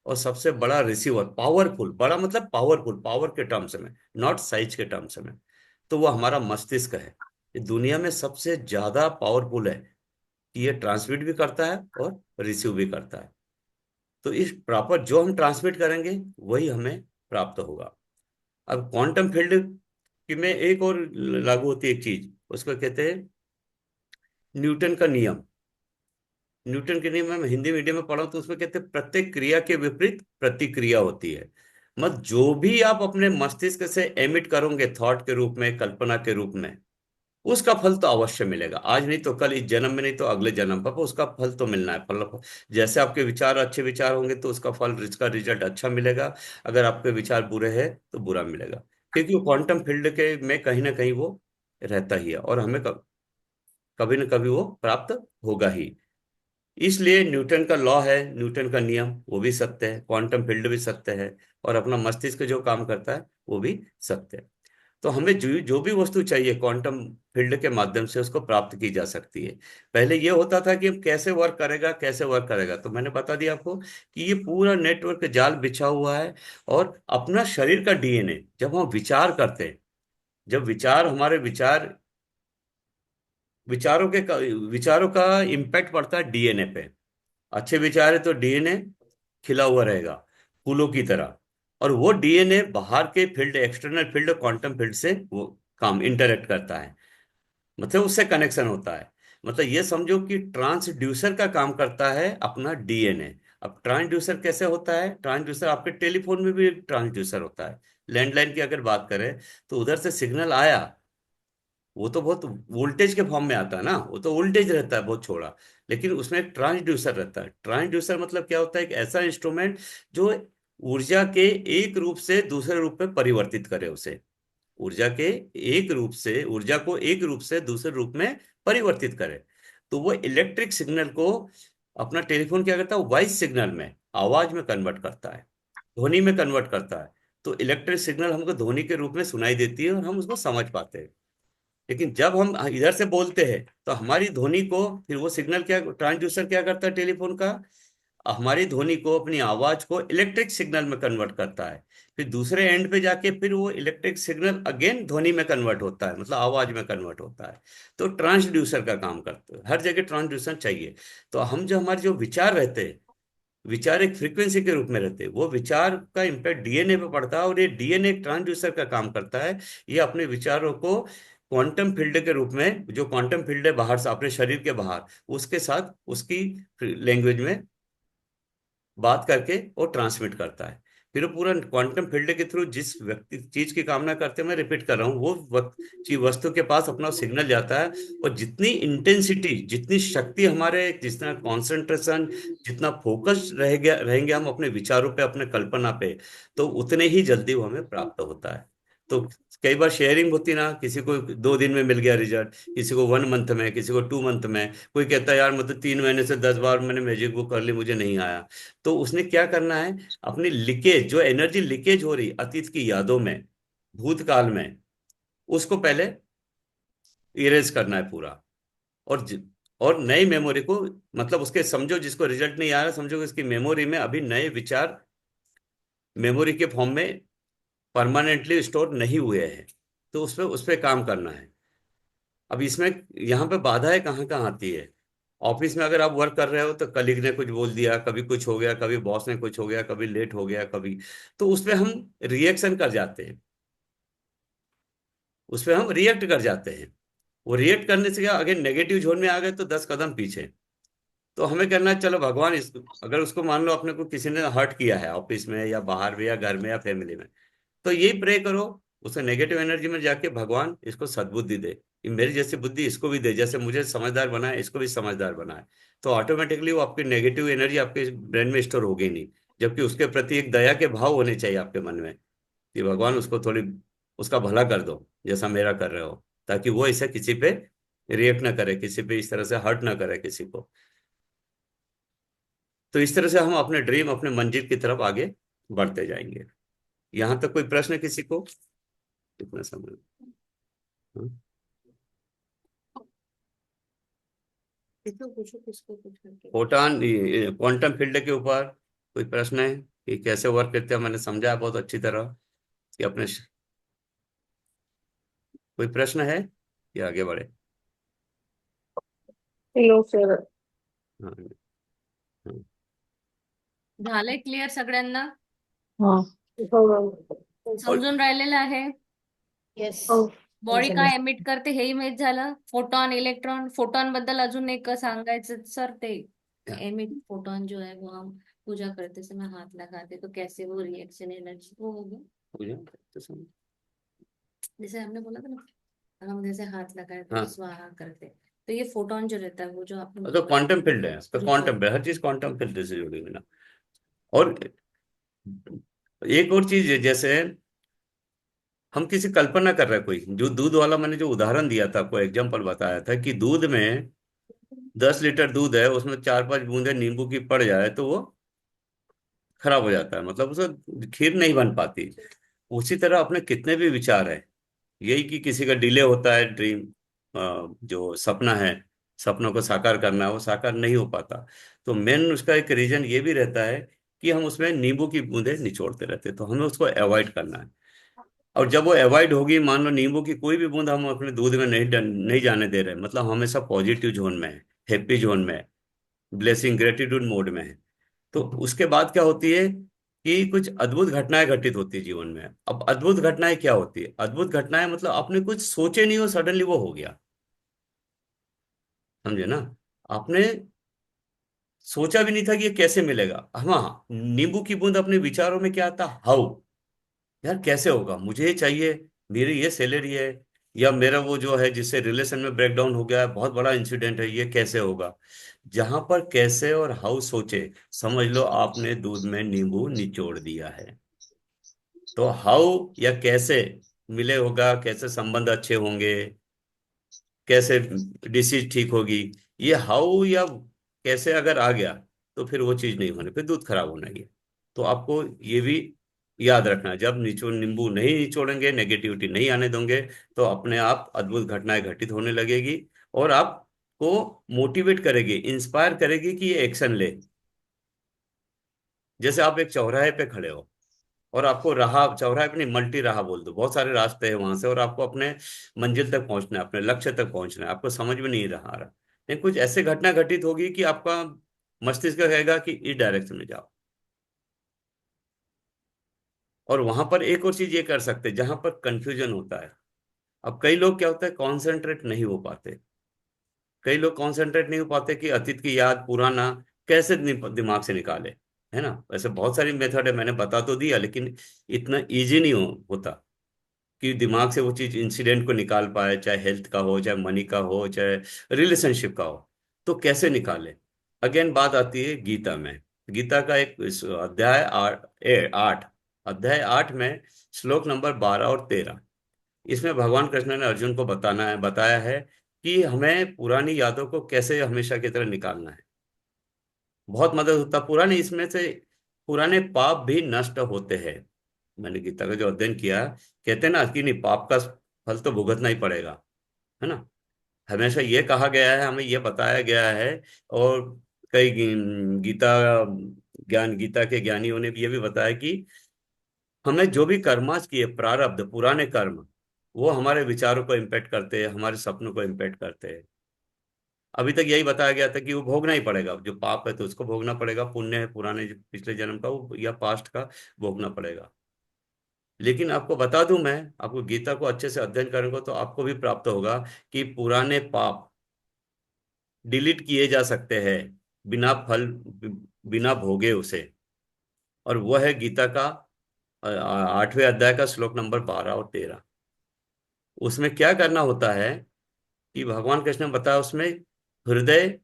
और सबसे बड़ा रिसीवर, पावरफुल, बड़ा मतलब पावरफुल, पावर के टर्म्स में, नॉट साइज के टर्म्स में, तो वो हमारा मस्तिष्क है। ये दुनिया में सबसे ज्यादा पावरफुल है कि ये ट्रांसमिट भी करता है और रिसीव भी करता है। तो इस प्रॉपर जो हम ट्रांसमिट करेंगे वही हमें प्राप्त होगा। अब क्वांटम फील्ड की में एक और लागू होती है एक चीज, उसको कहते हैं न्यूटन का नियम। न्यूटन के नियम में हिंदी मीडियम में पढ़ा, तो उसमें कहते हैं प्रत्येक क्रिया के विपरीत प्रतिक्रिया होती है। मत जो भी आप अपने मस्तिष्क से एमिट करोगे थॉट के रूप में, कल्पना के रूप में, उसका फल तो अवश्य मिलेगा, आज नहीं तो कल, इस जन्म में नहीं तो अगले जन्म पर उसका फल तो मिलना है। फल जैसे आपके विचार अच्छे विचार होंगे तो उसका फल, इसका रिजल्ट अच्छा मिलेगा। अगर आपके विचार बुरे हैं तो बुरा मिलेगा, क्योंकि वो क्वांटम फील्ड के में कहीं ना कहीं वो रहता ही है, और हमें कभी ना कभी वो प्राप्त होगा ही। इसलिए न्यूटन का लॉ है, न्यूटन का नियम, वो भी सत्य है, क्वांटम फील्ड भी सत्य है, और अपना मस्तिष्क जो काम करता है वो भी सत्य है। तो हमें जो जो भी वस्तु चाहिए क्वांटम फील्ड के माध्यम से उसको प्राप्त की जा सकती है। पहले ये होता था कि कैसे वर्क करेगा, कैसे वर्क करेगा, तो मैंने बता दिया आपको कि ये पूरा नेटवर्क जाल बिछा हुआ है। और अपना शरीर का डीएनए, जब हम विचार करते हैं, जब विचार, हमारे विचार, विचारों का इम्पैक्ट पड़ता है डीएनए पे। अच्छे विचार है तो डीएनए खिला हुआ रहेगा फूलों की तरह, और वो डीएनए बाहर के field, external field, quantum field से वो काम इंटरेक्ट करता है, मतलब उससे कनेक्शन होता है। मतलब ये समझो कि ट्रांसड्यूसर का काम करता है अपना डीएनए। अब ट्रांसड्यूसर कैसे होता है? ट्रांसड्यूसर आपके टेलीफोन में भी एक ट्रांसड्यूसर होता है। लैंडलाइन की अगर बात करें तो उधर से सिग्नल आया, वो तो बहुत वोल्टेज के फॉर्म में आता है ना, वो तो वोल्टेज रहता है बहुत छोड़ा, लेकिन उसमें एक ट्रांसड्यूसर रहता है। ट्रांसड्यूसर मतलब क्या होता है? एक ऐसा इंस्ट्रूमेंट जो ऊर्जा के एक रूप से दूसरे रूप में परिवर्तित करे उसे, ऊर्जा के एक रूप से, ध्वनि को एक रूप से दूसरे रूप में परिवर्तित करे। तो वो इलेक्ट्रिक सिग्नल को अपना टेलीफोन क्या करता है? वॉइस सिग्नल में, आवाज में कन्वर्ट करता है, ध्वनि में कन्वर्ट करता है। तो इलेक्ट्रिक सिग्नल हमको ध्वनि के रूप में सुनाई देती है और हम उसको समझ पाते हैं। लेकिन जब हम इधर से बोलते हैं तो हमारी ध्वनि को फिर वो सिग्नल क्या, ट्रांसड्यूसर क्या करता है टेलीफोन का? हमारी ध्वनि को, अपनी आवाज को इलेक्ट्रिक सिग्नल में कन्वर्ट करता है। फिर दूसरे एंड पे जाके फिर वो इलेक्ट्रिक सिग्नल अगेन ध्वनि में कन्वर्ट होता है, मतलब आवाज में कन्वर्ट होता है। तो ट्रांसड्यूसर का काम करते हैं, हर जगह ट्रांसड्यूसर चाहिए। तो हम जो, हमारे जो विचार रहते हैं, विचार एक फ्रीक्वेंसी के रूप में रहते हैं, वो विचार का इम्पैक्ट डीएनए पे पड़ता है, और ये डीएनए ट्रांसड्यूसर का काम करता है। ये अपने विचारों को क्वांटम फील्ड के रूप में, जो क्वांटम फील्ड है बाहर से, अपने शरीर के बाहर, उसके साथ उसकी लैंग्वेज में बात करके वो ट्रांसमिट करता है। फिर वो पूरा क्वांटम फील्ड के थ्रू जिस व्यक्ति चीज की कामना करते हैं, मैं रिपीट कर रहा हूँ, वो वस्तु के पास अपना सिग्नल जाता है। और जितनी इंटेंसिटी, जितनी शक्ति हमारे, जितना कॉन्सेंट्रेशन, जितना फोकस रहेंगे हम अपने विचारों पे, अपने कल्पना पे, तो उतने ही जल्दी वो हमें प्राप्त होता है। तो कई बार शेयरिंग होती ना, किसी को 2 दिन में मिल गया रिजल्ट, किसी को 1 मंथ में, किसी को 2 मंथ में, कोई कहता है यार मतलब 3 महीने से 10 बार मैंने मैजिक बुक कर ली, मुझे नहीं आया। तो उसने क्या करना है? अपनी लीकेज, जो एनर्जी लीकेज हो रही अतीत की यादों में, भूतकाल में, उसको पहले इरेज करना है पूरा। और और नई मेमोरी को, मतलब उसके, समझो जिसको रिजल्ट नहीं आ रहा, समझो कि इसकी मेमोरी में अभी नए विचार मेमोरी के फॉर्म में परमानेंटली स्टोर नहीं हुए हैं, तो उस पे काम करना है। अब इसमें यहाँ पे बाधाएं कहाँ कहाँ आती है? ऑफिस में अगर आप वर्क कर रहे हो तो कलीग ने कुछ बोल दिया, कभी कुछ हो गया, कभी बॉस ने कुछ हो गया, कभी लेट हो गया, कभी, तो उस पे हम रिएक्शन कर जाते हैं, उस पे हम रिएक्ट कर जाते हैं। वो रिएक्ट करने से क्या, अगर नेगेटिव जोन में आ गए तो 10 कदम पीछे। तो हमें करना है, चलो भगवान, इस, अगर उसको मान लो अपने को किसी ने हर्ट किया है ऑफिस में या बाहर में या घर में या फैमिली में, तो यही प्रे करो उसे, नेगेटिव एनर्जी में जाके, भगवान इसको सद्बुद्धि दे, ये मेरी जैसी बुद्धि इसको भी दे, जैसे मुझे समझदार बनाए इसको भी समझदार बनाए। तो ऑटोमेटिकली वो आपकी नेगेटिव एनर्जी आपके ब्रेन में स्टोर होगी नहीं। जबकि उसके प्रति एक दया के भाव होने चाहिए आपके मन में, कि भगवान उसको थोड़ी, उसका भला कर दो जैसा मेरा कर रहे हो, ताकि वो ऐसे किसी पे रिएक्ट ना करे, किसी पे इस तरह से हर्ट ना करे किसी को। तो इस तरह से हम अपने ड्रीम, अपने मंजिल की तरफ आगे बढ़ते जाएंगे। यहाँ तक कोई प्रश्न किसी को? कितना समय? हाँ? किसको पूछो, किसको पूछ करके। फोटॉन, क्वांटम फील्ड के ऊपर कोई प्रश्न है कि कैसे वर्क करते हैं? मैंने समझाया बहुत अच्छी तरह कि अपने कोई प्रश्न है कि आगे बढ़े? No, sir. हाँ, हाँ। झालंय क्लिअर सगळ्यांना? हाँ Hold on. और समजून राहिलेलं आहे? येस Oh, बॉडी काय एमिट करते हेही माहित झालं. फोटॉन, इलेक्ट्रॉन, फोटॉन बद्दल अजून एक सांगायचं सर, ते एमिट फोटॉन जो है वो हम पूजा करते समय हाथ लगाते तो कैसे वो रिएक्शन एनर्जी वो होगी, पूजा तो समझ। जैसे हमने बोला था ना हम जैसे हाथ लगाए तो हाँ, स्वाहा करते, तो ये फोटोन जो रहता है वो जो आपने तो बताया क्वांटम फील्ड है, तो क्वांटम स्पिरिचुअल। फील्ड, हर चीज क्वांटम फील्ड से जुड़ी हुई है ना। और एक और चीज है, जैसे हम किसी कल्पना कर रहे हैं, कोई जो दूध वाला, मैंने जो उदाहरण दिया था आपको, एग्जांपल बताया था कि दूध में 10 लीटर दूध है, उसमें 4-5 बूंदे नींबू की पड़ जाए तो वो खराब हो जाता है, मतलब उसमें खीर नहीं बन पाती। उसी तरह अपने कितने भी विचार है, यही कि किसी का डिले होता है, ड्रीम, जो सपना है, सपनों को साकार करना है, वो साकार नहीं हो पाता। तो मेन उसका एक रीजन ये भी रहता है कि हम उसमें नींबू की बूंदें निचोड़ते रहते हैं, तो हमें उसको अवॉइड करना है। और जब वो अवॉइड होगी, मान लो नींबू की कोई भी बूंद हम अपने दूध में नहीं जाने दे रहे, मतलब हमेशा पॉजिटिव जोन में है, हैप्पी जोन में है, ब्लेसिंग ग्रेटिट्यूड मोड में है, तो उसके बाद क्या होती है कि कुछ अद्भुत घटनाएं घटित होती है जीवन में। अब अद्भुत घटनाएं क्या होती है? अद्भुत घटनाएं मतलब आपने कुछ सोचे नहीं हो, सडनली वो हो गया, समझे ना? आपने सोचा भी नहीं था कि ये कैसे मिलेगा। हाँ, नींबू की बूंद अपने विचारों में क्या आता, हाउ, यार कैसे होगा, मुझे ये चाहिए, मेरी ये सैलरी है, या मेरा वो जो है जिससे रिलेशन में ब्रेकडाउन हो गया है, बहुत बड़ा इंसिडेंट है, ये कैसे होगा। जहां पर कैसे और हाउ सोचे, समझ लो आपने दूध में नींबू निचोड़ दिया है। तो हाउ या कैसे मिले होगा, कैसे संबंध अच्छे होंगे, कैसे डिसीज ठीक होगी, ये हाउ या कैसे अगर आ गया तो फिर वो चीज नहीं होने, फिर दूध खराब होना ही है। तो आपको ये भी याद रखना है, जब नींबू नहीं निचोड़ेंगे, नेगेटिविटी नहीं आने दोगे, तो अपने आप अद्भुत घटनाएं घटित होने लगेगी, और आपको मोटिवेट करेगी, इंस्पायर करेगी कि ये एक्शन ले। जैसे आप एक चौराहे पे खड़े हो, और आपको राह, चौराहे पे नहीं, मल्टी राह बोल दो, बहुत सारे रास्ते हैं वहां से, और आपको अपने मंजिल तक पहुंचना है, अपने लक्ष्य तक पहुंचना है, आपको समझ में नहीं रहा आ रहा, लेकिन कुछ ऐसे घटना घटित होगी कि आपका मस्तिष्क कहेगा कि इस डायरेक्शन में जाओ। और वहां पर एक और चीज ये कर सकते हैं, जहां पर कंफ्यूजन होता है। अब कई लोग क्या होता है, कॉन्सेंट्रेट नहीं हो पाते, कई लोग कॉन्सेंट्रेट नहीं हो पाते कि अतीत की याद, पुराना कैसे दिमाग से निकाले, है ना? वैसे बहुत सारी मेथड है, मैंने बता तो दिया, लेकिन इतना इजी नहीं होता कि दिमाग से वो चीज, इंसिडेंट को निकाल पाए, चाहे हेल्थ का हो, चाहे मनी का हो, चाहे रिलेशनशिप का हो, तो कैसे निकाले। अगेन बात आती है गीता में। गीता का एक अध्याय 8, अध्याय 8 में श्लोक नंबर 12 और 13, इसमें भगवान कृष्ण ने अर्जुन को बताया है कि हमें पुरानी यादों को कैसे हमेशा की तरह निकालना है। बहुत मदद होता पुराने, इसमें से पुराने पाप भी नष्ट होते हैं। मैंने गीता का जो अध्ययन किया, कहते हैं ना कि नहीं, पाप का फल तो भुगतना ही पड़ेगा, है ना? हमेशा ये कहा गया है, हमें ये बताया गया है। और कई गीता के ज्ञानियों ने भी ये भी बताया कि हमें जो भी कर्मास किए, प्रारब्ध, पुराने कर्म, वो हमारे विचारों को इम्पेक्ट करते हैं, हमारे सपनों को इम्पेक्ट करते हैं। अभी तक यही बताया गया था कि वो भोगना ही पड़ेगा, जो पाप है तो उसको भोगना पड़ेगा, पुण्य है पुराने पिछले जन्म का वो या पास्ट का, भोगना पड़ेगा। लेकिन आपको बता दूं, मैं आपको गीता को अच्छे से अध्ययन करेंगे तो आपको भी प्राप्त होगा कि पुराने पाप डिलीट किए जा सकते हैं, बिना फल, बिना भोगे उसे। और वह है गीता का 8वें अध्याय का श्लोक नंबर 12 और 13। उसमें क्या करना होता है कि भगवान कृष्ण ने बताया उसमें, हृदय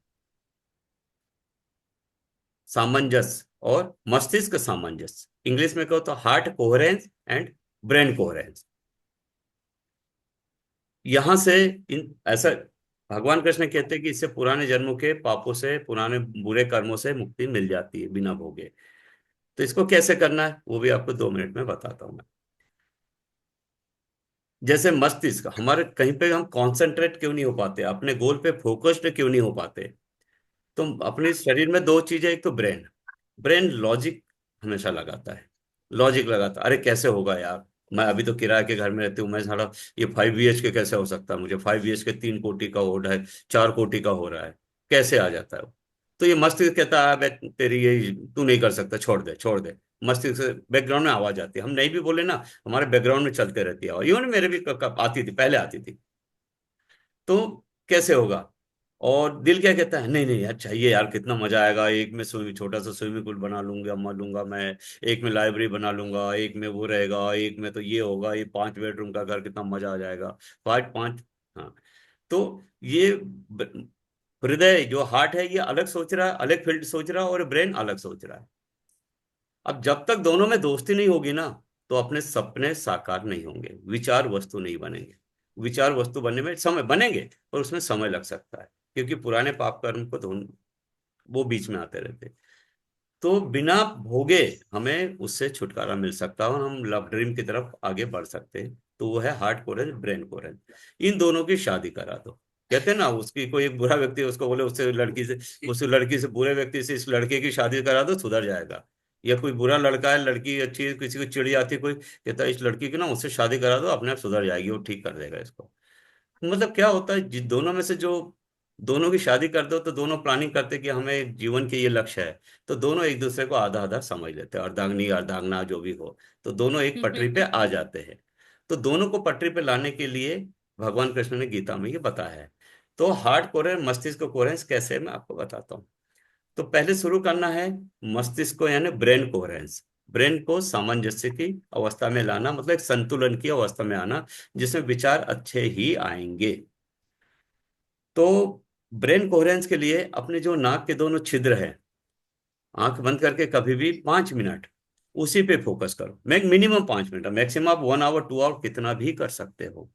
सामंजस्य और मस्तिष्क सामंजस्य, इंग्लिश में कहो तो heart coherence and brain coherence. यहां से इन ऐसा भगवान कृष्ण कहते हैं कि इससे पुराने जन्मों के पापों से, पुराने बुरे कर्मों से मुक्ति मिल जाती है बिना भोगे। तो इसको कैसे करना है वो भी आपको 2 मिनट में बताता हूं मैं। जैसे मस्तिष्क हमारे, कहीं पे हम कंसंट्रेट क्यों नहीं हो पाते, अपने गोल पे फोकस्ड क्यों नहीं हो पाते? तो अपने शरीर में दो चीजें, एक तो ब्रेन, ब्रेन लॉजिक हमेशा लगाता है, लॉजिक लगाता है, अरे कैसे होगा यार, मैं अभी तो किराए के घर में रहती हूँ, मैं साला ये 5 BHK कैसे हो सकता है, मुझे 5 BHK 3 कोटि का ओढ़ है, 4 कोटि का हो रहा है, कैसे आ जाता है वो? तो ये मस्तिष्क कहता है, "अबे तेरी ये तू नहीं कर सकता, छोड़ दे छोड़ दे"। मस्तिष्क से बैकग्राउंड में आवाज आती है, हम नहीं भी बोले ना, हमारे बैकग्राउंड में चलते रहती है, इवन मेरे भी आती थी, पहले आती थी। तो कैसे होगा? और दिल क्या कहता है, नहीं नहीं यार चाहिए यार, कितना मजा आएगा, एक में स्विमिंग, छोटा सा स्विमिंग पूल बना लूंगा मैं, एक में लाइब्रेरी बना लूंगा, एक में वो रहेगा, एक में तो ये होगा, ये 5 बेडरूम का घर, कितना मजा आ जाएगा। पाँच पाँच। हाँ। तो ये हृदय जो हार्ट है ये अलग सोच रहा है, अलग फील्ड सोच रहा है, और ब्रेन अलग सोच रहा है। अब जब तक दोनों में दोस्ती नहीं होगी ना, तो अपने सपने साकार नहीं होंगे, विचार वस्तु नहीं बनेंगे। विचार वस्तु बनने में समय बनेंगे, और उसमें समय लग सकता है, क्योंकि पुराने पाप कर्म को धुन वो बीच में आते रहते। तो बिना भोगे हमें उससे छुटकारा मिल सकता है, और हम लव ड्रीम की तरफ आगे बढ़ सकते हैं। तो वो है हार्ट कोरेंस, ब्रेन कोरेंस। इन दोनों की शादी करा दो। कहते हैं ना, उसकी कोई एक बुरा व्यक्ति है, उसको बोले उससे लड़की से, उस लड़की से, बुरे व्यक्ति से इस लड़के की शादी करा दो, सुधर जाएगा। या कोई बुरा लड़का है, लड़की अच्छी है, किसी को चिड़ी आती है, कोई कहता है इस लड़की की ना उससे शादी करा दो, अपने आप सुधर जाएगी, वो ठीक कर देगा इसको। मतलब क्या होता है, जिन दोनों में से जो दोनों की शादी कर दो, तो दोनों प्लानिंग करते कि हमें जीवन के ये लक्ष्य है, तो दोनों एक दूसरे को आधा आधा समझ लेते हैं, अर्धांगनी अर्धांगना जो भी हो, तो दोनों एक पटरी पे आ जाते हैं। तो दोनों को पटरी पे लाने के लिए भगवान कृष्ण ने गीता में ये बताया है। तो हार्ट कोरेंस, मस्तिष्क कोरेंस कैसे है, मैं आपको बताता हूँ। तो पहले शुरू करना है मस्तिष्क को, यानी ब्रेन कोहेरेंस। ब्रेन को सामंजस्य की अवस्था में लाना, मतलब एक संतुलन की अवस्था में आना, जिसमें विचार अच्छे ही आएंगे। तो ब्रेन कोहेरेंस के लिए अपने जो नाक के दोनों छिद्र है, आंख बंद करके कभी भी 5 मिनट उसी पे फोकस करो। मैं मिनिमम 5 मिनट, मैक्सिमम आप 1 आवर 2 आवर कितना भी कर सकते हो।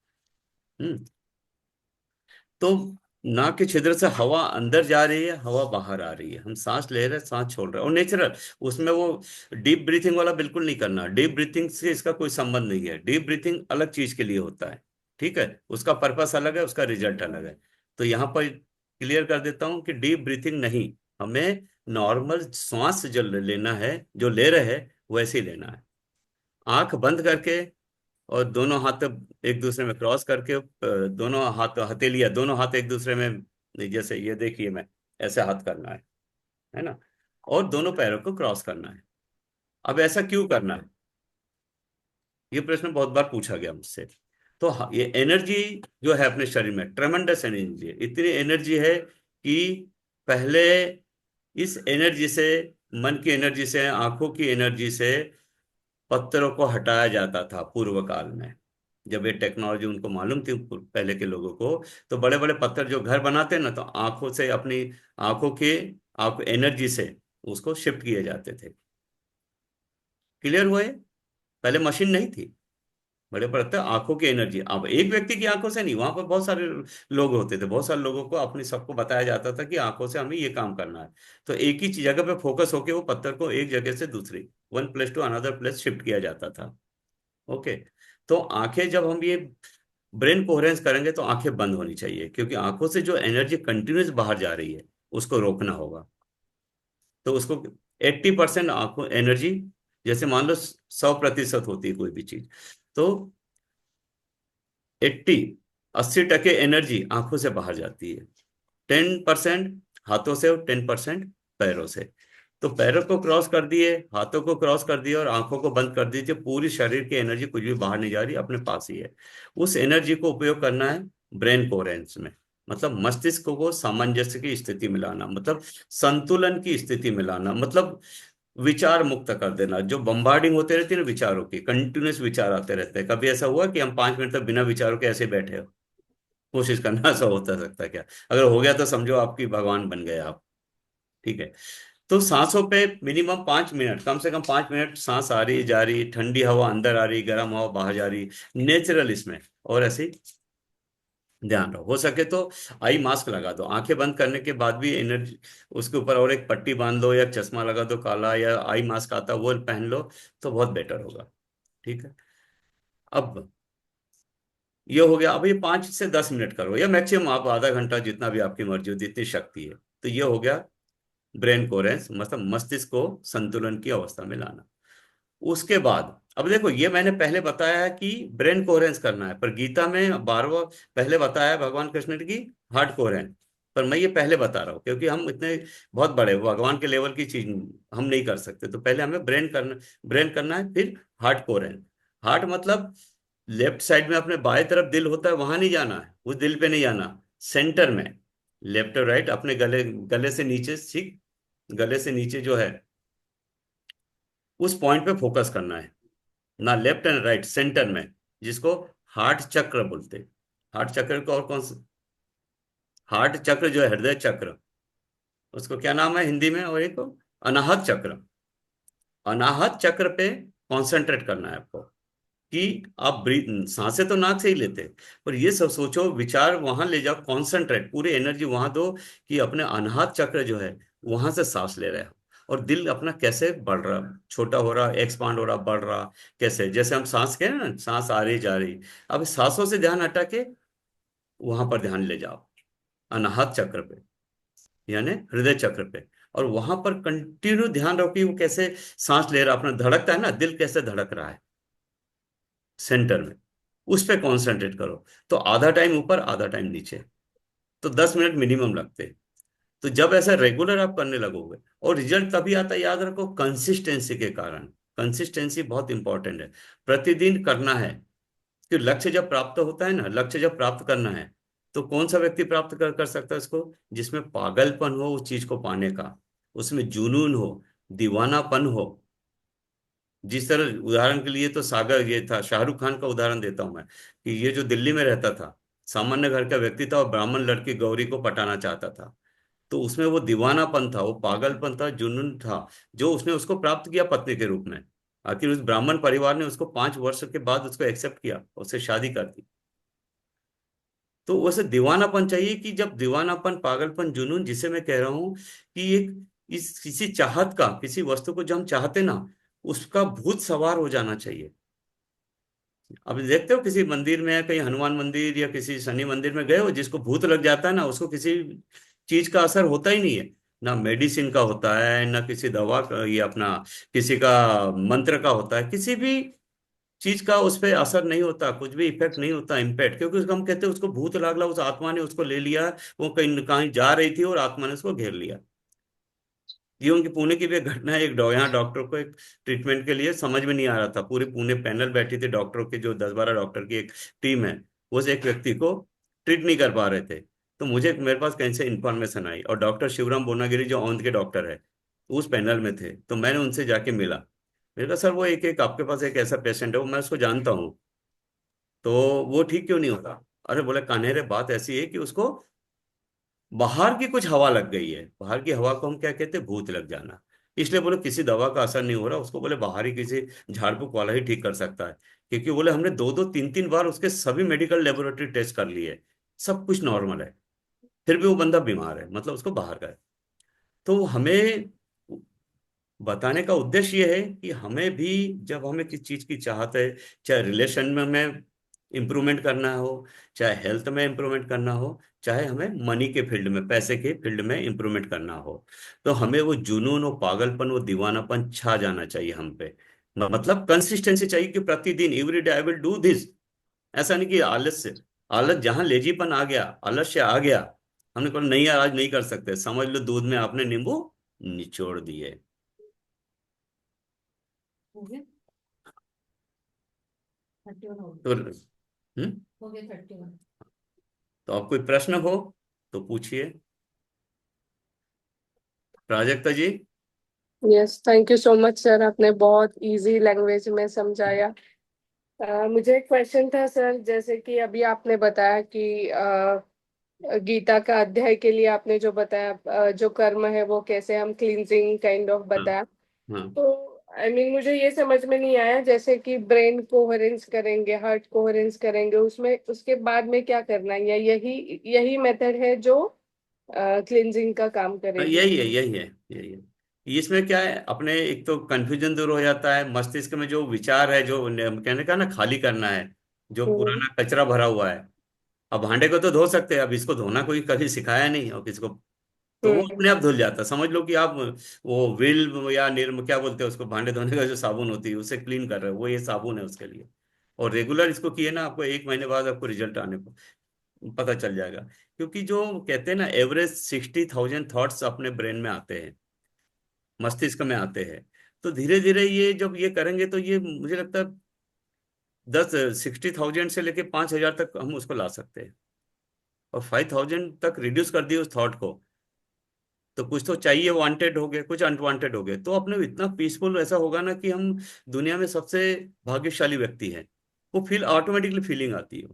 हम्म। तो नाक के छिद्र से हवा अंदर जा रही है, हवा बाहर आ रही है, हम सांस ले रहे हैं, सांस छोड़ रहे हैं, और नेचुरल। उसमें वो डीप ब्रीथिंग वाला बिल्कुल नहीं करना, डीप ब्रीथिंग से इसका कोई संबंध नहीं है। डीप ब्रीथिंग अलग चीज के लिए होता है, ठीक है, उसका पर्पस अलग है, उसका रिजल्ट अलग है। तो यहाँ पर क्लियर कर देता हूँ कि डीप ब्रीथिंग नहीं, हमें नॉर्मल श्वास जो लेना है, जो ले रहे हैं वैसे ही लेना है। आंख बंद करके, और दोनों हाथ एक दूसरे में क्रॉस करके, दोनों हाथ हथेलियां, दोनों हाथ एक दूसरे में, जैसे ये देखिए, मैं ऐसे हाथ करना है ना, और दोनों पैरों को क्रॉस करना है। अब ऐसा क्यों करना है, ये प्रश्न बहुत बार पूछा गया मुझसे। तो ये एनर्जी जो है अपने शरीर में, ट्रेमेंडस एनर्जी है, इतनी एनर्जी है कि पहले इस एनर्जी से, मन की एनर्जी से, आंखों की एनर्जी से पत्थरों को हटाया जाता था पूर्व काल में। जब ये टेक्नोलॉजी उनको मालूम थी पहले के लोगों को, तो बड़े बड़े पत्थर जो घर बनाते हैं ना, तो आंखों से, अपनी आंखों के आंख एनर्जी से उसको शिफ्ट किए जाते थे। क्लियर हुए? पहले मशीन नहीं थी, बड़े पत्थर आंखों की एनर्जी। अब एक व्यक्ति की आंखों से नहीं, वहां पर बहुत सारे लोग होते थे, बहुत सारे लोगों को अपनी सबको बताया जाता था कि आंखों से हमें ये काम करना है। तो एक ही जगह पे फोकस होके वो पत्थर को एक जगह से दूसरी, one place to another place shift किया जाता था। ओके। तो आंखें, जब हम ये ब्रेन कोहेरेंस करेंगे, तो आंखें बंद होनी चाहिए, क्योंकि आंखों से जो एनर्जी कंटिन्यूस बाहर जा रही है उसको रोकना होगा। तो उसको 80% आंखों एनर्जी, जैसे मान लो 100% होती है कोई भी चीज, तो 80 80% एनर्जी आंखों से बाहर जाती है, 10% हाथों से और 10% पैरों से। तो पैरों को क्रॉस कर दिए, हाथों को क्रॉस कर दिए, और आंखों को बंद कर दीजिए। पूरी शरीर की एनर्जी कुछ भी बाहर नहीं जा रही, अपने पास ही है। उस एनर्जी को उपयोग करना है ब्रेन कोहेरेंस में, मतलब मस्तिष्क को सामंजस्य की स्थिति में लाना, मतलब संतुलन की स्थिति में लाना, मतलब विचार मुक्त कर देना। जो बम्बार्डिंग होते रहती है ना विचारों की, कंटिन्यूस विचार आते रहते हैं। कभी ऐसा हुआ कि हम 5 मिनट तक बिना विचारों के ऐसे बैठे हो? कोशिश करना, ऐसा होता सकता है क्या? अगर हो गया तो समझो आपकी भगवान बन गए आप। ठीक है। तो सांसों पे मिनिमम 5 मिनट, कम से कम 5 मिनट सांस आ रही जा रही, ठंडी हवा अंदर आ रही, गर्म हवा बाहर जा रही, नेचुरल इसमें। और ऐसे ही ध्यान रहो, हो सके तो आई मास्क लगा दो, आंखें बंद करने के बाद भी एनर्जी, उसके ऊपर और एक पट्टी बांध लो, या चश्मा लगा दो काला, या आई मास्क आता है वो पहन लो, तो बहुत बेटर होगा। ठीक है। अब ये हो गया। अब ये 5 से 10 मिनट करो, या मैक्सिमम आप आधा घंटा, जितना भी आपकी मर्जी हो, जितनी शक्ति है। तो ये हो गया ब्रेन कोहेरेंस, मतलब मस्तिष्क को संतुलन की अवस्था में लाना। उसके बाद अब देखो, ये मैंने पहले बताया है कि ब्रेन कोहेरेंस करना है, पर गीता में 12वां पहले बताया है भगवान कृष्ण ने कि हार्ट कोहेरेंस। पर मैं ये पहले बता रहा हूँ, क्योंकि हम इतने बहुत बड़े भगवान के लेवल की चीज हम नहीं कर सकते। तो पहले हमें ब्रेन करना है, फिर हार्ट कोहेरेंस। हार्ट मतलब लेफ्ट साइड में अपने बाएं तरफ दिल होता है, वहां नहीं जाना है, उस दिल पे नहीं जाना, सेंटर में। लेफ्ट और राइट अपने गले गले से नीचे, ठीक, गले से नीचे जो है उस पॉइंट पे फोकस करना है, ना लेफ्ट एंड राइट, सेंटर में, जिसको हार्ट चक्र बोलते हैं। हार्ट चक्र को और कौन सा, हार्ट चक्र जो है हृदय चक्र, उसको क्या नाम है हिंदी में, और एक अनाहत चक्र। अनाहत चक्र पे कंसंट्रेट करना है आपको, कि आप ब्रीथ, सांसें तो नाक से ही लेते हैं, पर ये सब सोचो, विचार वहां ले जाओ, कंसंट्रेट, पूरी एनर्जी वहां दो कि अपने अनाहत चक्र जो है वहां से सांस ले रहे हो, और दिल अपना कैसे बढ़ रहा, छोटा हो रहा, एक्सपांड हो रहा, बढ़ रहा, कैसे, जैसे हम सांस कह रहे हैं ना, सांस आ रही जा रही, अब इस सांसों से ध्यान हटा के वहां पर ध्यान ले जाओ, अनाहत चक्र पे, यानी हृदय चक्र पे, और वहां पर कंटिन्यू ध्यान रखो कि वो कैसे सांस ले रहा, अपना धड़कता है ना, दिल कैसे धड़क रहा है सेंटर में, उस पे कॉन्सेंट्रेट करो। तो आधा टाइम ऊपर, आधा टाइम नीचे, तो 10 मिनट मिनिमम लगते हैं। तो जब ऐसा रेगुलर आप करने लगोगे, और रिजल्ट तभी आता है, याद रखो, कंसिस्टेंसी के कारण। कंसिस्टेंसी बहुत इंपॉर्टेंट है, प्रतिदिन करना है। कि लक्ष्य जब प्राप्त होता है ना, लक्ष्य जब प्राप्त करना है, तो कौन सा व्यक्ति प्राप्त कर सकता है उसको, जिसमें पागलपन हो उस चीज को पाने का, उसमें जुनून हो, दीवानापन हो। जिस तरह, उदाहरण के लिए तो सागर ये था, शाहरुख खान का उदाहरण देता हूं मैं, कि ये जो दिल्ली में रहता था, सामान्य घर का व्यक्ति था, और ब्राह्मण लड़की गौरी को पटाना चाहता था। तो उसमें वो दीवानापन था, वो पागलपन था, जुनून था, जो उसने उसको प्राप्त किया पत्नी के रूप में। आखिर उस ब्राह्मण परिवार ने उसको 5 वर्ष के बाद उसको एक्सेप्ट किया, उससे शादी कर दी। तो वैसे दीवानापन चाहिए, कि जब दीवानापन, पागलपन, जुनून, जिसे मैं कह रहा हूं कि एक, इस किसी चाहत का, किसी वस्तु को जो हम चाहते ना, उसका भूत सवार हो जाना चाहिए। अब देखते हो किसी मंदिर में, कहीं हनुमान मंदिर या किसी शनि मंदिर में गए हो, जिसको भूत लग जाता है ना, उसको किसी चीज का असर होता ही नहीं है, ना मेडिसिन का होता है, ना किसी दवा का, ये अपना किसी का मंत्र का होता है, किसी भी चीज का उस पर असर नहीं होता, कुछ भी इफेक्ट नहीं होता, इम्पैक्ट, क्योंकि उसको हम कहते हैं उसको भूत लागला, उस आत्मा ने उसको ले लिया, वो कहीं कहीं जा रही थी और आत्मा ने उसको घेर लिया। ये उनकी पुणे की भी एक घटना है, एक यहाँ डॉक्टर को एक ट्रीटमेंट के लिए समझ में नहीं आ रहा था, पूरी पुणे पैनल बैठी थी डॉक्टरों की, जो 10-12 डॉक्टर की एक टीम है, वो से एक व्यक्ति को ट्रीट नहीं कर पा रहे थे। तो मुझे, मेरे पास कहीं से इन्फॉर्मेशन आई, और डॉक्टर शिवराम बोनागिरी जो औंध के डॉक्टर है उस पैनल में थे, तो मैंने उनसे जाके मिला। मैंने कहा, सर वो एक एक आपके पास एक ऐसा पेशेंट है, वो मैं उसको जानता हूँ, तो वो ठीक क्यों नहीं होता? अरे बोले, कान्हेरे बात ऐसी है कि उसको बाहर की कुछ हवा लग गई है, बाहर की हवा को हम क्या कहते हैं, भूत लग जाना। इसलिए बोले किसी दवा का असर नहीं हो रहा उसको, बोले बाहर ही किसी झाड़ फूक वाला ही ठीक कर सकता है। क्योंकि बोले हमने 2-2 3-3 बार उसके सभी मेडिकल लेबोरेटरी टेस्ट कर लिए, सब कुछ नॉर्मल है, फिर भी वो बंदा बीमार है, मतलब उसको बाहर का है। तो हमें बताने का उद्देश्य ये है कि हमें भी, जब हमें किसी चीज की चाहत है, चाहे रिलेशन में इम्प्रूवमेंट करना हो, चाहे हेल्थ में इम्प्रूवमेंट करना हो, चाहे हमें मनी के फील्ड में, पैसे के फील्ड में इम्प्रूवमेंट करना हो, तो हमें वो जुनून, वो पागलपन, वो दीवानापन छा जाना चाहिए हम पे। मतलब कंसिस्टेंसी चाहिए, कि प्रतिदिन, every day I will do this. ऐसा नहीं कि आलस से, आलस जहां लेजीपन आ गया, आलस्य आ गया, हमने कहा नहीं यार आज नहीं कर सकते, समझ लो दूध में आपने नींबू निचोड़ दिए। हो गया 31 हो तो गया। हम्म, हो गया 31। तो आप कोई प्रश्न हो तो पूछिए, Prajakta ji. Yes, thank you so much sir, आपने बहुत इजी लैंग्वेज में समझाया। मुझे एक क्वेश्चन था सर, जैसे कि अभी आपने बताया कि गीता का अध्याय के लिए आपने जो बताया, जो कर्म है वो कैसे हम क्लींजिंग काइंड ऑफ हाँ बताया। हाँ तो आई मीन मुझे ये समझ में नहीं आया, जैसे कि ब्रेन कोहेरेंस करेंगे, हार्ट कोहेरेंस करेंगे, उसमें उसके बाद में क्या करना है, या यही यही मेथड है जो क्लींजिंग का काम हाँ, करेगी? यही है, यही है, यही है। इसमें क्या है, अपने एक तो कंफ्यूजन दूर हो जाता है, मस्तिष्क में जो विचार है, जो कहने का ना, खाली करना है, जो हम्म। पुराना कचरा भरा हुआ है। अब भांडे को तो धो सकते हैं, अब इसको धोना कोई कभी सिखाया नहीं और किसको, तो वो हम्म। अपने आप धुल जाता है। समझ लो कि आप वो व्हील या निर्म क्या बोलते हैं उसको, भांडे धोने का जो साबुन होती है उसे क्लीन कर रहे हो, वो ये साबुन है उसके लिए। और रेगुलर इसको किए ना, आपको 1 महीने बाद आपको रिजल्ट आने को पता चल जाएगा। क्योंकि जो कहते हैं ना, एवरेज 60,000 थॉट्स अपने ब्रेन में आते हैं, मस्तिष्क में आते हैं। तो धीरे धीरे ये जब ये करेंगे, तो ये मुझे लगता है 60,000 से लेके 5,000 तक हम उसको ला सकते हैं। और 5000 तक रिड्यूस कर दिए उस थॉट को, तो कुछ तो चाहिए वांटेड हो गए, कुछ अनवांटेड हो गए, तो अपने इतना पीसफुल ऐसा होगा ना कि हम दुनिया में सबसे भाग्यशाली व्यक्ति हैं। वो फील ऑटोमेटिकली फीलिंग आती है।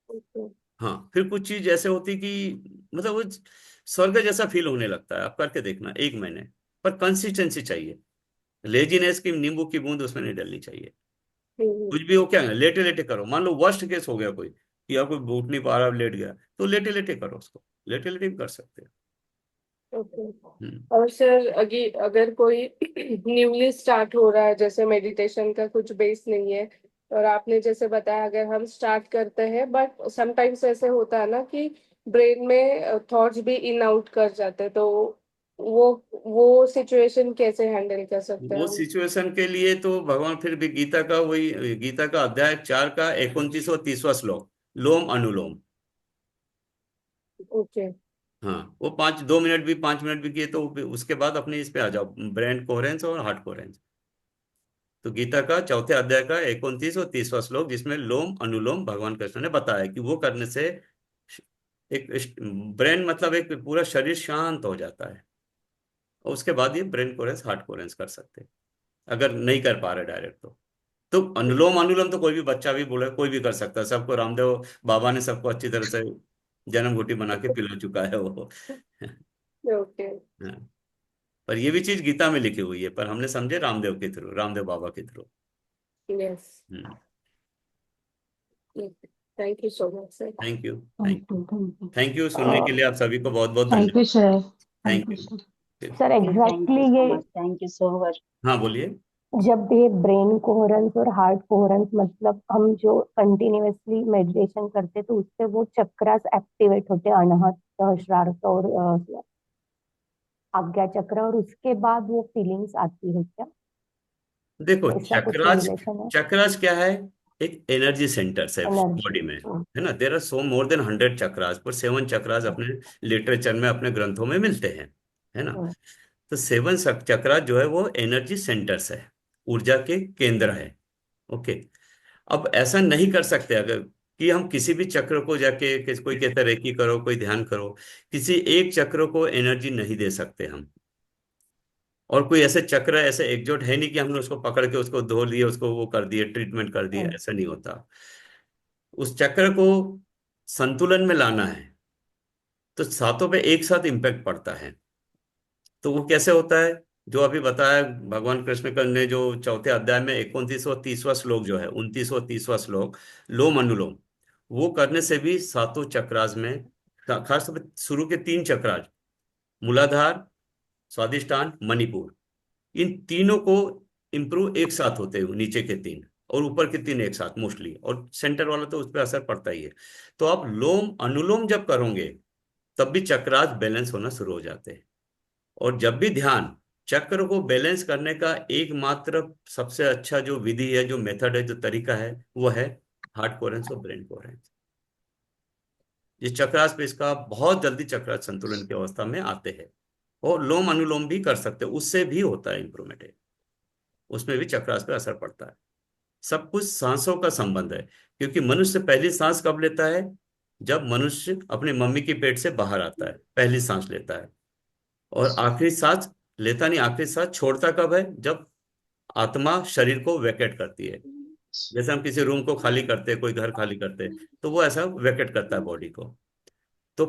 ओके। हाँ, फिर कुछ चीज ऐसे होती कि मतलब वो स्वर्ग जैसा फील होने लगता है। आप करके देखना 1 महीने, पर कंसिस्टेंसी चाहिए। लेजीनेस की नींबू की बूंद उसमें नहीं डलनी चाहिए। कुछ भी हो, क्या है, लेटे लेटे करो। मान लो वर्स्ट केस हो गया कोई, कि आप कोई उठ नहीं पा रहा, लेट गया, तो लेटे लेटे करो उसको, लेटे लेटे भी कर सकते हैं। ओके। हम्म। और सर अगर कोई न्यूली स्टार्ट हो रहा है, जैसे मेडिटेशन का कुछ बेस नहीं है, और आपने जैसे बताया अगर हम स्टार्ट करते हैं, बट समटाइम्स ऐसे होता है ना कि ब्रेन में थॉट्स भी इन आउट कर जाते हैं, तो वो सिचुएशन कैसे हैंडल कर सकते हैं वो हम? सिचुएशन के लिए तो भगवान फिर भी गीता का, वही गीता का अध्याय 4 का 29 और 30वां श्लोक, लोम अनुलोम। ओके। हाँ, वो 2 मिनट भी 5 मिनट भी किए तो उसके बाद अपने इस पे आ जाओ, ब्रेन कोहेरेंस और हार्ट कोहेरेंस। तो गीता का चौथे अध्याय का 29 और 30वां श्लोक, जिसमें लोम अनुलोम भगवान कृष्ण ने बताया कि वो करने से एक ब्रेन, मतलब एक पूरा शरीर शांत हो जाता है। और उसके बाद ये ब्रेन कोहेरेंस हार्ट कोहेरेंस कर सकते हैं, अगर नहीं कर पा रहे डायरेक्ट तो अनुलोम अनुलोम तो कोई भी बच्चा भी बोले, कोई भी कर सकता है। सबको रामदेव बाबा ने सबको अच्छी तरह से जन्म घुटी बना के पिला चुका है वो। ओके। हाँ, पर ये भी चीज गीता में लिखी हुई है, पर हमने समझे रामदेव के थ्रू, रामदेव बाबा के through. Yes. Hmm. Thank you so much sir. Thank you, thank thank you. You, thank you, thank you सुनने के लिए आप सभी को बहुत बहुत थैंक यू धन्यवाद। Sir, thank thank you you. Sir. Sir thank exactly you so ये much, thank you so much. हाँ, बोलिए। जब ये ब्रेन कोहेरेंस और हार्ट कोहेरेंस, मतलब हम जो कंटिन्यूअसली मेडिटेशन करते तो उससे वो चक्रास एक्टिवेट होते, अनाहत सहस्रार्थ और आज्ञा चक्र, और उसके बाद वो फीलिंग्स आती है क्या? देखो, ऐसा कुछ चक्रास, रिलेशन है? चक्रास क्या है? एक एनर्जी सेंटर्स है एनर्जी। बॉडी में, है ना। There are so more than 100 chakras, पर 7 चक्रास अपने लिटरेचर में, अपने ग्रंथों में मिलते हैं, है ना। तो 7 चक्रास जो है वो एनर्जी सेंटर्स है, ऊर्जा के केंद्र है। ओके। अब ऐसा नहीं कर सकते अगर कि हम किसी भी चक्र को जाके कोई कहता है रेकी करो, कोई ध्यान करो, किसी एक चक्र को एनर्जी नहीं दे सकते हम। और कोई ऐसे चक्र, ऐसे एकजुट है नहीं कि हमने उसको पकड़ के उसको धो लिए, उसको वो कर दिए, ट्रीटमेंट कर दिए, ऐसा नहीं होता। उस चक्र को संतुलन में लाना है, तो सातों पे एक साथ इम्पैक्ट पड़ता है। तो वो कैसे होता है? जो अभी बताया भगवान कृष्ण ने, जो चौथे अध्याय में 29 और 30वां श्लोक जो है, 29 और 30वां श्लोक, लोम अनुलोम, वो करने से भी सातों चक्रास में, खास तौर पर शुरू के 3 चक्रास, मूलाधार, स्वादिष्टान, मणिपुर, इन तीनों को इम्प्रूव एक साथ होते हैं, नीचे के 3 और ऊपर के 3 एक साथ मोस्टली, और सेंटर वाला तो उस पर असर पड़ता ही है। तो आप लोम अनुलोम जब करोगे, तब भी चक्रास बैलेंस होना शुरू हो जाते हैं। और जब भी ध्यान, चक्र को बैलेंस करने का एकमात्र सबसे अच्छा जो विधि है, जो मेथड है, जो तरीका है, वो है हार्ट कोहेरेंस और ब्रेन कोहेरेंस। ये चक्रास पे इसका बहुत जल्दी चक्रास संतुलन की अवस्था में आते हैं। और लोम अनुलोम भी कर सकते हो, उससे भी होता है इंप्रूवमेंट, उसमें भी चक्रास पे असर पड़ता है। सब कुछ सांसों का संबंध है, क्योंकि मनुष्य पहली सांस कब लेता है? जब मनुष्य अपने मम्मी के पेट से बाहर आता है, पहली सांस लेता है। और आखिरी सांस लेता नहीं, आखिरी सांस छोड़ता कब है? जब आत्मा शरीर को वैकेट करती है। जैसे हम किसी रूम को खाली करते हैं, कोई घर खाली करते हैं, तो वो ऐसा वैकेट करता है बॉडी को। तो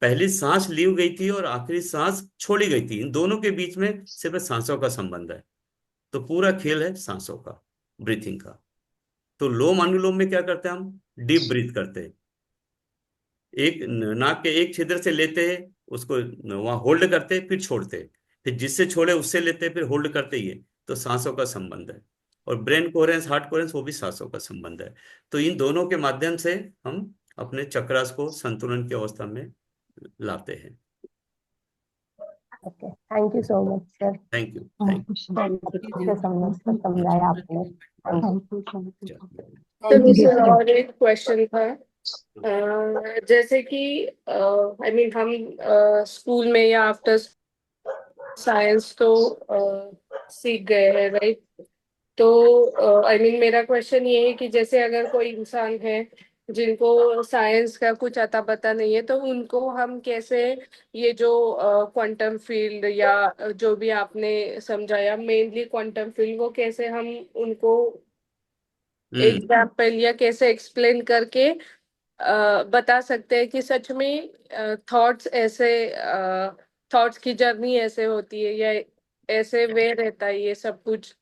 पहली सांस ली गई थी और आखिरी सांस छोड़ी गई थी, इन दोनों के बीच में सिर्फ सांसों का संबंध है। तो पूरा खेल है सांसों का, ब्रीथिंग का। तो लोम अनुलोम में क्या करते हैं हम? डीप ब्रीथ करते हैं, एक नाक के एक छिद्र से लेते हैं, उसको वहां होल्ड करते हैं, फिर छोड़ते हैं, फिर जिससे छोड़े उससे लेते हैं, फिर होल्ड करते ही है। तो सांसों का संबंध है। और ब्रेन कोहेरेंस, हार्ट कोहेरेंस, वो भी सांसों का संबंध है। तो इन दोनों के माध्यम से हम अपने चक्रास को संतुलन की अवस्था में लाते हैं। Okay, thank you so much sir. Thank you, thank thank you, अच्छे से समझाया आपने। Thank you. Thank you so much. You. तो सर और एक क्वेश्चन था, जैसे कि आई मीन हम स्कूल में या आफ्टर साइंस तो सीख गए हैं, राइट? तो आई मीन मेरा क्वेश्चन ये है कि जैसे अगर कोई इंसान है जिनको साइंस का कुछ अता पता नहीं है, तो उनको हम कैसे ये जो क्वांटम फील्ड या जो भी आपने समझाया, मेनली क्वांटम फील्ड, वो कैसे हम उनको हम्म। एग्जाम्पल या कैसे एक्सप्लेन करके बता सकते हैं कि सच में थॉट्स ऐसे, थॉट्स की जर्नी ऐसे होती है, या ऐसे वे रहता है ये सब कुछ।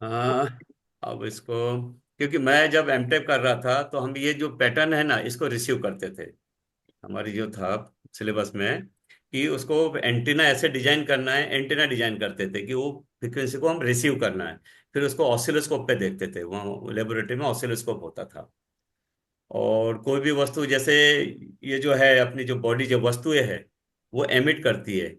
हाँ, अब इसको, क्योंकि मैं जब एमटेक कर रहा था तो हम ये जो पैटर्न है ना इसको रिसीव करते थे। हमारी जो था सिलेबस में कि उसको एंटीना ऐसे डिजाइन करना है, एंटीना डिजाइन करते थे कि वो फ्रिक्वेंसी को हम रिसीव करना है। फिर उसको ऑसिलोस्कोप पे देखते थे, वहाँ लेबोरेटरी में ऑसिलोस्कोप होता था। और कोई भी वस्तु जैसे ये जो है अपनी जो बॉडी जो वस्तुएं है वो एमिट करती है,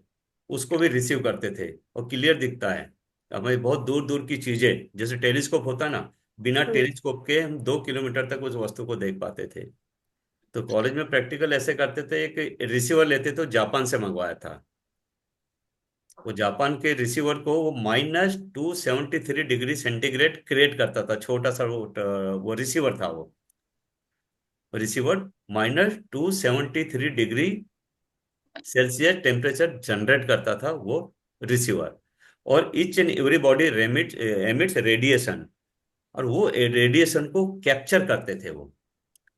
उसको भी रिसीव करते थे और क्लियर दिखता है। हमें बहुत दूर दूर की चीजें, जैसे टेलीस्कोप होता ना, बिना हम्म। टेलीस्कोप के हम 2 किलोमीटर तक उस वस्तु को देख पाते थे। तो कॉलेज में प्रैक्टिकल ऐसे करते थे, एक रिसीवर लेते तो जापान से मंगवाया था। वो जापान के रिसीवर को वो -273 डिग्री सेंटीग्रेड क्रिएट करता था, छोटा सा वो रिसीवर था। वो receiver -273 degree Celsius temperature generate करता था वो रिसीवर। और each and every body emits radiation, और वो रेडिएशन को कैप्चर करते थे वो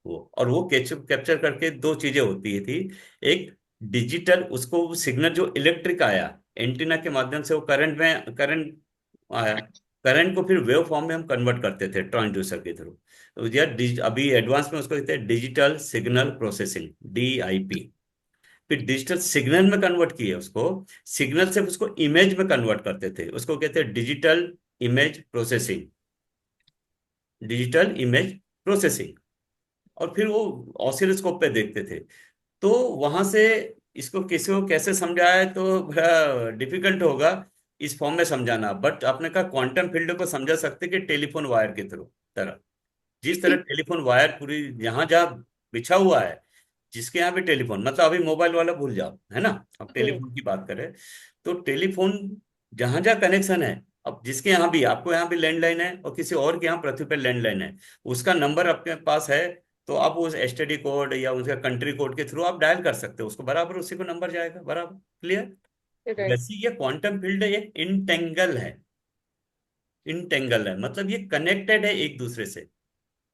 और वो कैप्चर करके दो चीजें होती थी। एक डिजिटल, उसको सिग्नल जो इलेक्ट्रिक आया एंटीना के माध्यम से, वो करंट आया, करंट को फिर वेव फॉर्म में हम कन्वर्ट करते थे ट्रांसड्यूसर के थ्रू। तो यार अभी एडवांस में उसको कहते हैं डिजिटल सिग्नल प्रोसेसिंग, DIP। फिर डिजिटल सिग्नल में कन्वर्ट किए उसको, सिग्नल से उसको इमेज में कन्वर्ट करते थे, उसको कहते हैं digital image processing, digital image processing. और फिर वो ऑसिलोस्कोप पे देखते थे। तो वहां से इसको किसी को कैसे समझाया तो बड़ा डिफिकल्ट होगा इस फॉर्म में समझाना, बट आपने कहा क्वांटम फील्ड को समझा सकते कि टेलीफोन वायर के थ्रू तरह, जिस तरह टेलीफोन वायर पूरी जहां जहां बिछा हुआ है, जिसके यहाँ भी टेलीफोन, मतलब अभी मोबाइल वाला भूल जाओ, है ना, अब हम्म। टेलीफोन की बात करें तो टेलीफोन जहां जहां कनेक्शन है, अब जिसके यहाँ भी, आपको यहाँ भी लैंडलाइन है और किसी और के यहाँ पृथ्वी पर लैंडलाइन है, उसका नंबर आपके पास है, तो आप उस STD कोड या उसका कंट्री कोड के थ्रू आप डायल कर सकते हो उसको, बराबर उसी को नंबर जाएगा, बराबर क्लियर। राइट। वैसे ये क्वांटम फील्ड एक इंटेंगल है, इंटेंगल है मतलब ये कनेक्टेड है एक दूसरे से।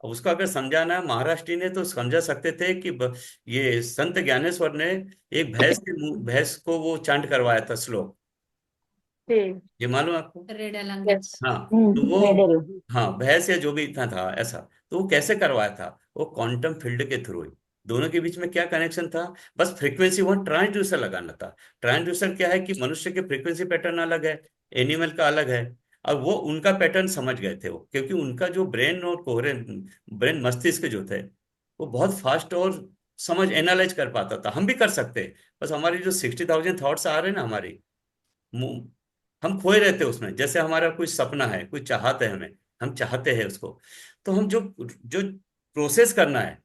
अब उसको अगर समझाना है महाराष्ट्री ने तो समझा सकते थे कि ये संत ज्ञानेश्वर ने एक भैंस को वो चांट करवाया था श्लोक, हम्म। ये मालूम है आपको। रेड अलंग। यस। हाँ, तो वो, मेडल। हाँ भैंस या जो भी था ऐसा, तो वो कैसे करवाया था, वो क्वांटम फील्ड के थ्रू ही। दोनों के बीच में क्या कनेक्शन था, बस फ्रीक्वेंसी, वहाँ ट्रांसड्यूसर लगाना था। ट्रांसड्यूसर क्या है कि मनुष्य के फ्रीक्वेंसी पैटर्न अलग है, एनिमल का अलग है। अब वो उनका पैटर्न समझ गए थे वो, क्योंकि उनका जो ब्रेन और कोहरे, ब्रेन मस्तिष्क जो थे वो बहुत फास्ट और समझ एनालाइज कर पाता था। हम भी कर सकते हैं, बस हमारी जो 60,000 थॉट्स आ रहे हैं ना हमारी, हम खोए रहते हैं उसमें। जैसे हमारा कोई सपना है, कोई चाहत है हमें, हम चाहते हैं उसको, तो हम जो जो प्रोसेस करना है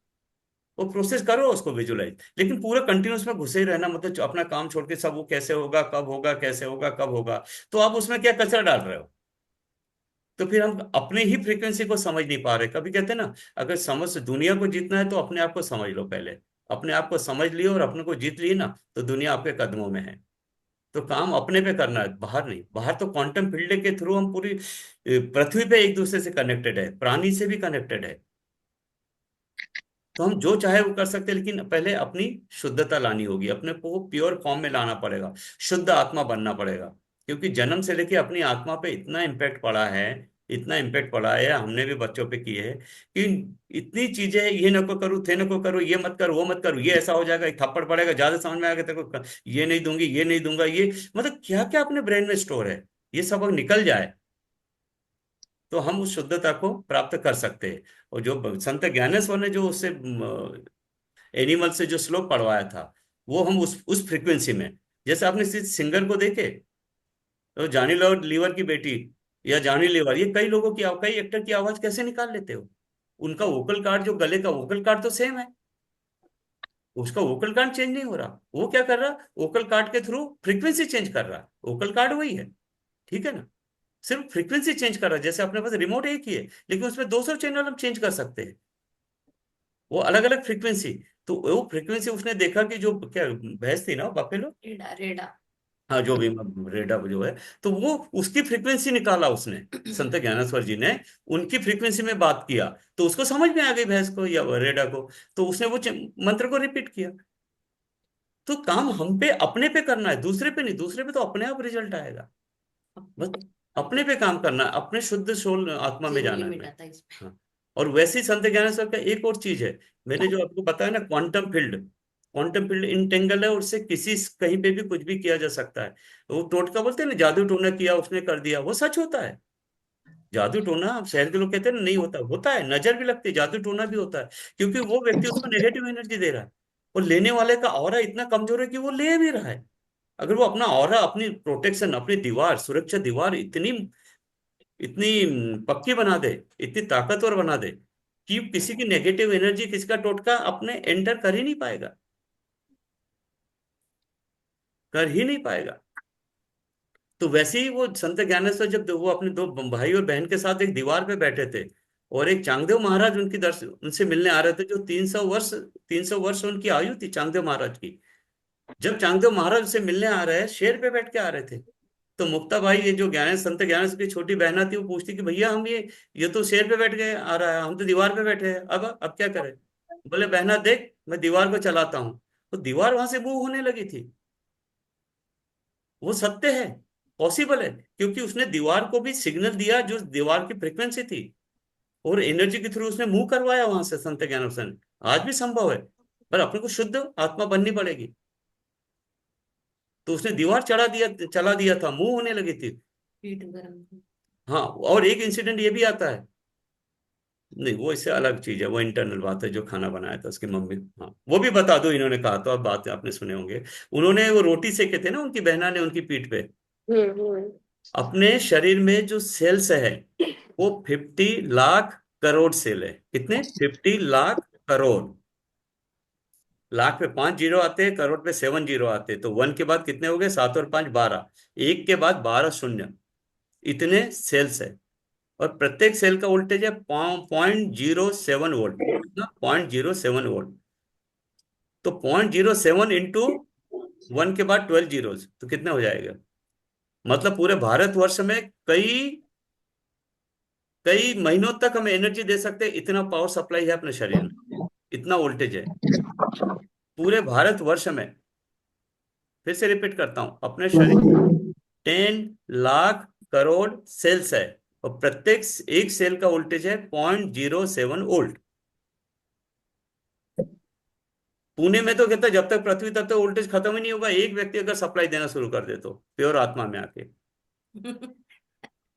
वो प्रोसेस करो, उसको विजुलाइज, लेकिन पूरा कंटिन्यूस में घुसे ही रहना, मतलब अपना काम छोड़ के सब, वो कैसे होगा, कब होगा, कैसे होगा, कब होगा, तो आप उसमें क्या कचरा डाल रहे हो। तो फिर हम अपने ही फ्रीक्वेंसी को समझ नहीं पा रहे। कभी कहते हैं ना, अगर समझ दुनिया को जीतना है तो अपने आप को समझ लो पहले। अपने आप को समझ लियो और अपने को जीत लिए ना, तो दुनिया आपके कदमों में है। तो काम अपने पे करना है, बाहर नहीं। बाहर तो क्वांटम फील्ड के थ्रू हम पूरी पृथ्वी पे एक दूसरे से कनेक्टेड है, प्राणी से भी कनेक्टेड है। तो हम जो चाहे वो कर सकते हैं, लेकिन पहले अपनी शुद्धता लानी होगी, अपने को प्योर फॉर्म में लाना पड़ेगा, शुद्ध आत्मा बनना पड़ेगा। क्योंकि जन्म से लेके अपनी आत्मा पे इतना इम्पैक्ट पड़ा है, इतना इम्पैक्ट पड़ा है, हमने भी बच्चों पे किए है कि इतनी चीजें, ये नको करो, थे नको करो, ये मत करो, वो मत करो, ये ऐसा हो जाएगा, एक थप्पड़ पड़ेगा, ज्यादा समझ में आएगा तेरे को, ये नहीं दूंगी, ये नहीं दूंगा, ये मतलब क्या क्या अपने ब्रेन में स्टोर है, ये सब अगर निकल जाए तो हम उस शुद्धता को प्राप्त कर सकते हैं। और जो संत ज्ञानेश्वर ने जो उससे एनिमल से जो श्लोक पढ़वाया था, वो हम उस फ्रीक्वेंसी में, जैसे आपने सिंगर को देखे, तो जानी लीवर की बेटी या जानी लीवर, ये कई लोगों की, कई एक्टर की आवाज कैसे निकाल लेते हो। उनका वोकल कार्ड, जो गले का वोकल कार्ड तो सेम है, उसका वोकल कार्ड चेंज नहीं हो रहा। वो क्या कर रहा, वोकल कार्ड के थ्रू फ्रीक्वेंसी चेंज कर रहा है, वोकल कार्ड वही है, ठीक है ना, सिर्फ फ्रीक्वेंसी चेंज कर रहा है। जैसे अपने पास रिमोट एक ही है, लेकिन उसमें 200 चैनल हम चेंज कर सकते हैं। वो अलग अलग फ्रीक्वेंसी। तो वो फ्रीक्वेंसी उसने देखा कि जो क्या भैंस थी ना, बफेलो, रेडा रेडा। हाँ जो भी रेडा जो है, तो वो उसकी फ्रीक्वेंसी निकाला उसने, संत ज्ञानेश्वर जी ने उनकी फ्रीक्वेंसी में बात किया। तो उसको समझ में आ गई भैंस को या रेडा को। तो उसने वो मंत्र को रिपीट किया। तो काम हम पे अपने पे करना है, दूसरे पे नहीं। दूसरे पे तो अपने आप रिजल्ट आएगा। बस अपने पे काम करना है, अपने शुद्ध सोल आत्मा में जीरो जाना है लिमिट हमें। आता है इसमें। हाँ। और वैसे ही संत ज्ञानेश्वर का एक और चीज है, मैंने जो आपको बताया ना, क्वांटम फील्ड इंटेंगल है, और उससे किसी कहीं पे भी कुछ भी किया जा सकता है। वो टोटका बोलते हैं ना, जादू टोना किया उसने कर दिया, वो सच होता है। जादू टोना, अब शहर के लोग कहते हैं ना नहीं होता, होता है, नजर भी लगती है, जादू टोना भी होता है। क्योंकि वो व्यक्ति उसको नेगेटिव एनर्जी दे रहा है, और लेने वाले का ऑरा इतना कमजोर है कि वो ले भी रहा है। अगर वो अपना ऑरा, अपनी प्रोटेक्शन, अपनी दीवार, सुरक्षा दीवार इतनी इतनी पक्की बना दे, इतनी ताकतवर बना दे कि किसी की नेगेटिव एनर्जी, किसी का टोटका अपने एंटर कर ही नहीं पाएगा, कर ही नहीं पाएगा। तो वैसे ही वो संत ज्ञानेश्वर जब वो अपने दो भाई और बहन के साथ एक दीवार पे बैठे थे, और एक चांगदेव महाराज उनकी दर्शन उनसे मिलने आ रहे थे, जो 300 वर्ष उनकी आयु थी चांगदेव महाराज की। जब चांगदेव महाराज से मिलने आ रहे हैं, शेर पे बैठ के आ रहे थे, तो मुक्ता भाई, ये जो संत ज्ञानेश्वर की छोटी बहना थी, वो पूछती कि भैया हम ये तो शेर पे बैठ गए आ रहा है, हम तो दीवार पे बैठे हैं, अब क्या करें। बोले बहना देख, मैं दीवार को चलाता हूँ। तो दीवार वहां से मूव होने लगी थी। वो सत्य है, पॉसिबल है, क्योंकि उसने दीवार को भी सिग्नल दिया जो दीवार की फ्रिक्वेंसी थी, और एनर्जी के थ्रू उसने मूव करवाया वहां से संत ज्ञानेश्वर ने। आज भी संभव है, पर अपने को शुद्ध आत्मा बननी पड़ेगी। तो उसने दीवार चला दिया था, मूव होने लगी थी। पीठ गरम थी। हाँ, और एक इंसिडेंट ये भी आता है, नहीं वो इससे अलग चीज है, वो इंटरनल बात है, जो खाना बनाया था उसकी मम्मी। हाँ वो भी बता दो, इन्होंने कहा तो, अब बात आपने सुने होंगे। उन्होंने वो रोटी सेके थे ना, उनकी बहना ने उनकी पीठ पे। हम्म। अपने शरीर में जो सेल्स है, वो 50 लाख करोड़ सेल है। कितने? 50 लाख करोड़। लाख पे 5 जीरो आते हैं, करोड़ पे 7 जीरो आते हैं, तो 1 के बाद कितने हो गए? 7 और 5 12, एक के बाद 12 शून्य। इतने सेल्स है, और प्रत्येक सेल का वोल्टेज है 0.07 वोल्ट। कितना? 0.07 वोल्ट। तो 0.07 इंटू 1 के बाद 12 जीरोस, तो कितना हो जाएगा? मतलब पूरे भारतवर्ष में कई कई महीनों तक हम एनर्जी दे सकते हैं, इतना पावर सप्लाई है अपने शरीर में, इतना वोल्टेज है पूरे भारतवर्ष में। फिर से रिपीट करता हूं, अपने शरीर 10 लाख करोड़ सेल्स है, और प्रत्येक एक सेल का वोल्टेज है 0.07 वोल्ट। पुणे में तो कहता है जब तक पृथ्वी तब तक वोल्टेज खत्म ही नहीं होगा, एक व्यक्ति अगर सप्लाई देना शुरू कर दे तो, प्योर आत्मा में आके।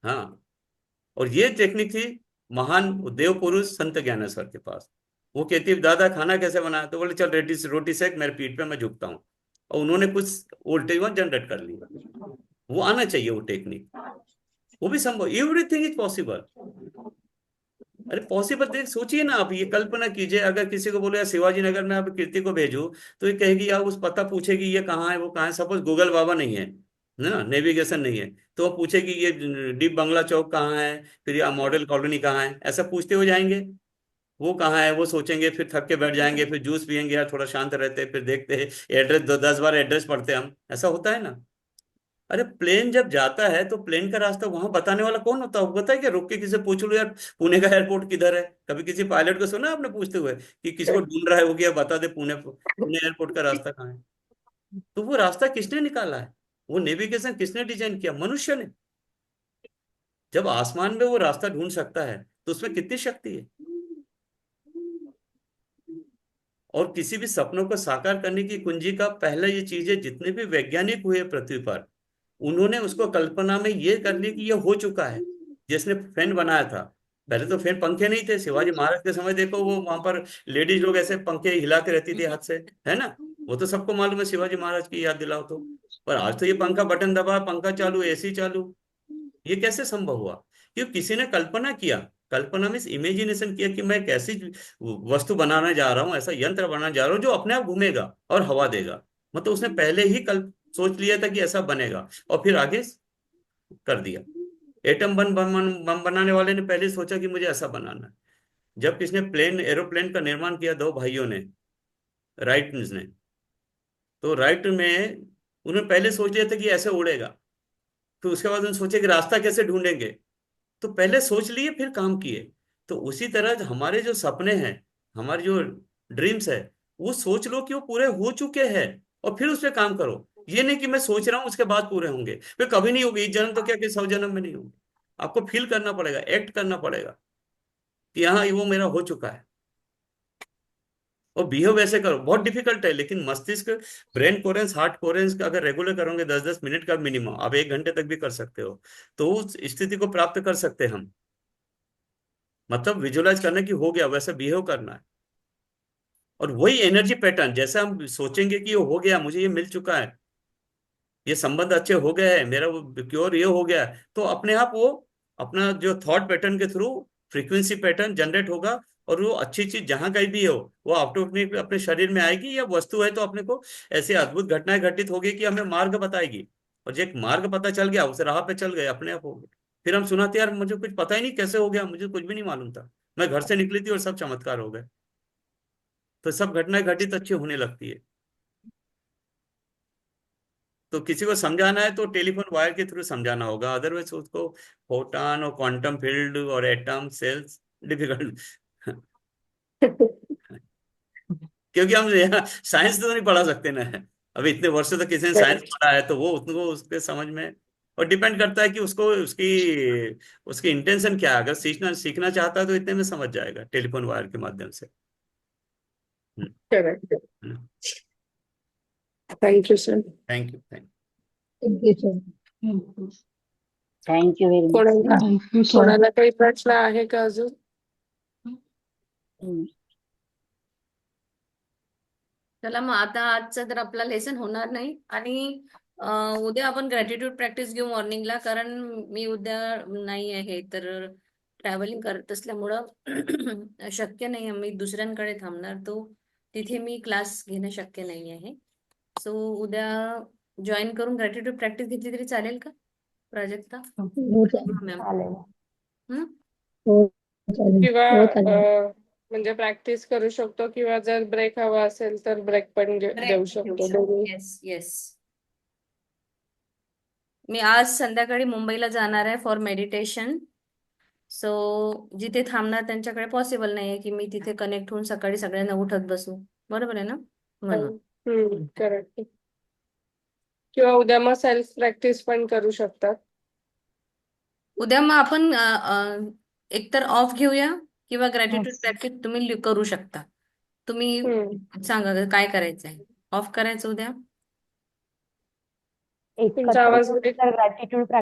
हाँ। और ये टेक्निक थी महान देव पुरुष संत ज्ञानेश्वर के पास। वो कहती है दादा खाना कैसे बनाया, तो बोले चल रोटी रोटी सेक मेरे पीठ पे, मैं झुकता हूँ। और उन्होंने कुछ वोल्टेज वहां जनरेट कर लिया। वो आना चाहिए वो टेक्निक, वो भी संभव, एवरीथिंग इज पॉसिबल। अरे पॉसिबल, देख सोचिए ना, आप ये कल्पना कीजिए, अगर किसी को बोले यार शिवाजी नगर में आप कीर्ति को भेजो, तो ये कहेगी यार, उस पता पूछेगी ये कहाँ है वो कहाँ है। सपोज गूगल बाबा नहीं है ना, नेविगेशन नहीं है, तो वो पूछेगी ये डीप बंगला चौक कहाँ है, फिर ये मॉडल कॉलोनी कहाँ है, ऐसा पूछते हो जाएंगे। वो कहाँ है वो सोचेंगे, फिर थक के बैठ जाएंगे, फिर जूस पियेंगे यार, थोड़ा शांत रहते हैं, फिर देखते हैं एड्रेस, 10 बार एड्रेस पढ़ते हैं हम, ऐसा होता है ना। अरे प्लेन जब जाता है तो प्लेन का रास्ता वहां बताने वाला कौन होता है? वो पता है क्या? रुक के किसी से पूछ लो यार, पुणे का एयरपोर्ट किधर है। कभी किसी पायलट को सुना आपने पूछते हुए कि किसी को ढूंढ रहा है, वो क्या बता दे पुणे पुणे एयरपोर्ट का रास्ता कहाँ है? तो वो रास्ता किसने निकाला है? वो नेविगेशन किसने डिजाइन किया? मनुष्य ने। जब आसमान में वो रास्ता ढूंढ सकता है, तो उसमें कितनी शक्ति है। और किसी भी सपनों को साकार करने की कुंजी का पहला ये चीज है, जितने भी वैज्ञानिक हुए पृथ्वी पर, उन्होंने उसको कल्पना में ये कर ली कि ये हो चुका है। जिसने फैन बनाया था, पहले तो फैन पंखे नहीं थे, शिवाजी महाराज के समय देखो वो वहां पर लेडीज लोग ऐसे पंखे हिलाते रहती थी हाथ से, है ना। वो तो सबको मालूम है, शिवाजी महाराज की याद दिलाओ तो। पर आज तो ये पंखा बटन दबा, पंखा चालू, एसी चालू। ये कैसे संभव हुआ? क्योंकि किसी ने कल्पना किया। कल्पना में इमेजिनेशन किया कि मैं एक ऐसी वस्तु बनाने जा रहा हूं, ऐसा यंत्र बनाने जा रहा हूं जो अपने आप घूमेगा और हवा देगा। मतलब उसने पहले ही कल सोच लिया था कि ऐसा बनेगा, और फिर आगे कर दिया। एटम बम बम बम बनाने वाले ने पहले सोचा कि मुझे ऐसा बनाना है। जब किसने एरोप्लेन का निर्माण किया, दो भाइयों ने, राइट ने, तो राइट में उन्होंने पहले सोच लिया था कि ऐसे उड़ेगा, फिर उसके बाद उन्होंने सोचा कि रास्ता कैसे ढूंढेंगे, तो पहले सोच लिए फिर काम किए। तो उसी तरह जो हमारे जो सपने हैं, हमारे जो ड्रीम्स है, वो सोच लो कि वो पूरे हो चुके हैं और फिर उस पर काम करो। ये नहीं कि मैं सोच रहा हूँ उसके बाद पूरे होंगे, फिर कभी नहीं होगी, इस जन्म तो क्या कि 100 जन्म में नहीं होंगे। आपको फील करना पड़ेगा, एक्ट करना पड़ेगा कि हाँ, ये वो मेरा हो चुका है, और बिहेव वैसे करो। बहुत डिफिकल्ट है, लेकिन मस्तिष्क, ब्रेन कोरेंस, हार्ट कोरेंस का अगर रेगुलर करोगे 10-10 मिनट का मिनिमम, आप 1 घंटे तक भी कर सकते हो, तो उस स्थिति को प्राप्त कर सकते हैं हम। मतलब विजुअलाइज करने की हो गया, वैसे बिहेव करना है। और वही एनर्जी पैटर्न, जैसे हम सोचेंगे कि ये हो गया, मुझे ये मिल चुका है, ये संबंध अच्छे हो गए हैं, मेरा क्योर ये हो गया है, तो अपने आप वो अपना जो थॉट पैटर्न के थ्रू फ्रीक्वेंसी पैटर्न जनरेट होगा, और वो अच्छी चीज जहां कहीं भी हो, वो ऑटोमेटिक अपने शरीर में आएगी, या वस्तु है तो अपने को ऐसी अद्भुत घटनाएं घटित होगी कि हमें मार्ग बताएगी। और जब एक मार्ग पता चल गया, उस राह पे चल गए, अपने आप हो गए। फिर हम सुनाते, यार मुझे कुछ पता ही नहीं कैसे हो गया, मुझे कुछ भी नहीं मालूम था, मैं घर से निकली थी और सब चमत्कार हो गए। तो सब घटनाएं घटित अच्छी होने लगती है। तो किसी को समझाना है तो टेलीफोन वायर के थ्रू समझाना होगा, अदरवाइज उसको फोटॉन और क्वांटम फील्ड और एटम सेल्स डिफिकल्ट। क्योंकि हम यहाँ साइंस तो नहीं पढ़ा सकते ना, अभी इतने वर्षों तक किसी ने साइंस करेक्ट। पढ़ा है, तो वो उसको उसके समझ में, और डिपेंड करता है कि उसको उसकी उसकी इंटेंशन क्या है। अगर सीखना सीखना चाहता है तो इतने में समझ जाएगा टेलीफोन वायर के माध्यम से। Correct. Thank you sir. Thank you, thank Thank you, sir. Thank you very much, कोणाला sir. Thank you, sir. कोणाला काही प्रश्न आहे का अजून? हम्म. चला मग आता आजचा तर आपला लेसन होणार नाही, आणि उद्या आपण ग्रॅटिट्यूड प्रॅक्टिस घेऊ मॉर्निंगला, कारण मी उद्या नाही आहे, तर ट्रॅव्हलिंग करत असल्यामुळं शक्य नाही, मी दुसऱ्यांकडे थांबणार, तो तिथे मी क्लास घेणं शक्य नाही आहे. सो उद्या जॉईन करून ग्रॅटिट्यूड प्रॅक्टिस घेतली तरी चालेल का प्राजक्ता? हो मॅम. चालेल. हो चालेल. किंवा हो चालेल. म्हणजे प्रॅक्टिस करू शकतो, किंवा जर ब्रेक हवा असेल तर ब्रेक पण देऊ शकतो दोन्ही. Yes yes. मी आज संध्याकाळी मुंबईला जाणार आहे फॉर मेडिटेशन. सो जिथे थांबणार त्यांच्याकडे पॉसिबल नाही आहे की मी तिथे कनेक्ट होऊन सकाळी सगळ्यांना उठत बसू. बरोबर आहे ना? म्हणून करेक्ट. किंवा उद्या मग सेल्फ प्रॅक्टिस पण करू शकतात. उद्या मग आपण एकतर ऑफ घेऊया, किंवा ग्रॅटिट्यूड प्रॅक्टिस तुम्ही करू शकता. तुम्ही सांगा काय करायचं आहे. ऑफ करायचं उद्या? तुमचा आवाज एकत्र ग्रॅटिट्यूड